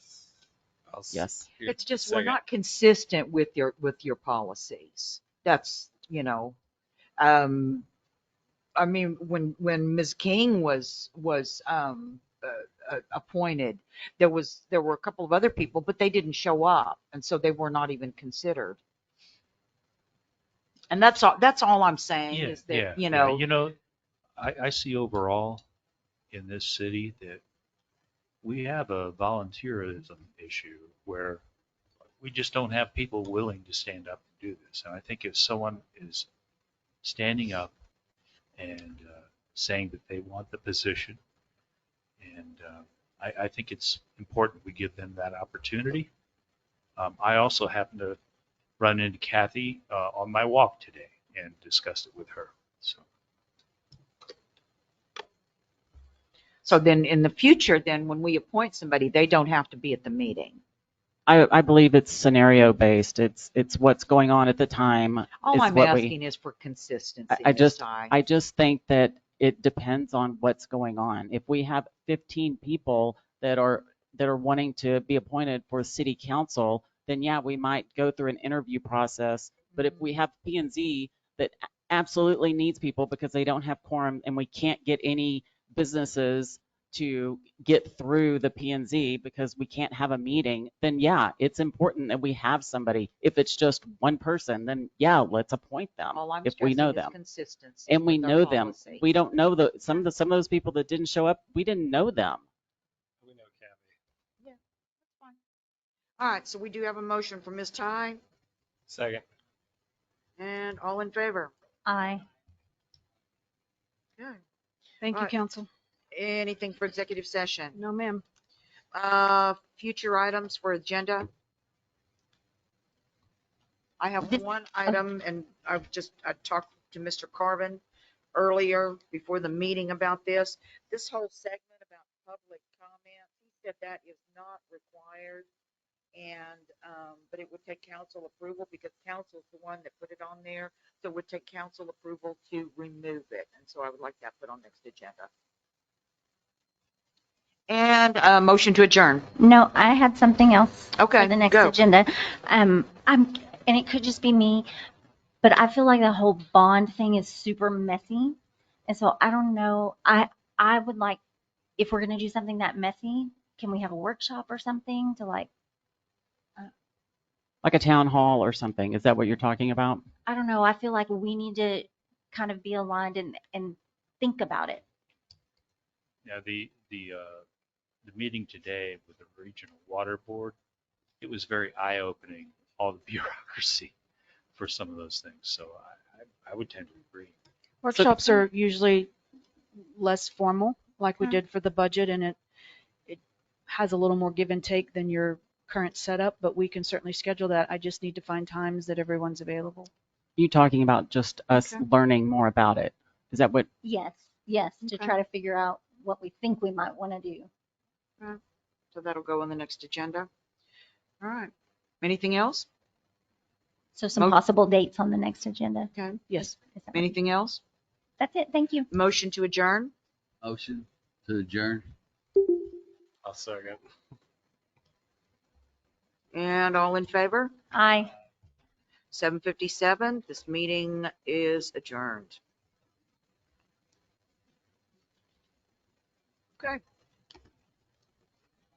Yes. It's just we're not consistent with your policies. That's I mean, when Ms. King was appointed, there were a couple of other people, but they didn't show up, and so they were not even considered. And that's all I'm saying is that I see overall in this city that we have a volunteerism issue where we just don't have people willing to stand up and do this. And I think if someone is standing up and saying that they want the position, and I think it's important we give them that opportunity. I also happen to run into Kathy on my walk today and discussed it with her. So then in the future, then when we appoint somebody, they don't have to be at the meeting. I believe it's scenario based. It's what's going on at the time. All I'm asking is for consistency. I just think that it depends on what's going on. If we have 15 people that are wanting to be appointed for city council, then yeah, we might go through an interview process. But if we have P&Z that absolutely needs people because they don't have quorum and we can't get any businesses to get through the P&Z because we can't have a meeting, then yeah, it's important that we have somebody. If it's just one person, then yeah, let's appoint them if we know them. Consistency and we know them. policy. We don't know some of those people that didn't show up. We didn't know them. We know Kathy. Yeah, that's fine. All right, so we do have a motion from Ms. Ty, Second. and all in favor. Aye. Okay. Thank All you, right. council. Anything for executive session? No, ma'am. Future items for agenda. I have one item, and I talked to Mr. Carvin earlier before the meeting about this. This whole segment about public comment, he said that is not required, and but it would take council approval because council's the one that put it on there. So it would take council approval to remove it, and so I would like that put on next agenda. And a motion to adjourn. No, I had something else Okay, for the next go. agenda. And it could just be me, but I feel like the whole bond thing is super messy. And so I don't know. I would like, if we're going to do something that messy, can we have a workshop or something to like Like a town hall or something. Is that what you're talking about? I don't know. I feel like we need to kind of be aligned and think about it. Yeah, the meeting today with the regional water board, it was very eye-opening, all the bureaucracy for some of those things. So I would tend to agree. Workshops are usually less formal, like we Yeah. did for the budget, and it has a little more give and take than your current setup, but we can certainly schedule that. I just need to find times that everyone's available. You talking about just us Okay. learning more about it? Is that what? Yes, to Okay. try to figure out what we think we might want to do. So that'll go on the next agenda. All right. Anything else? So some possible dates on the next agenda. Okay. Yes. Is that right? Anything else? That's it. Thank you. Motion to adjourn. Motion to adjourn. I'll second. And all in favor? Aye. 7:57. This meeting is adjourned. Okay.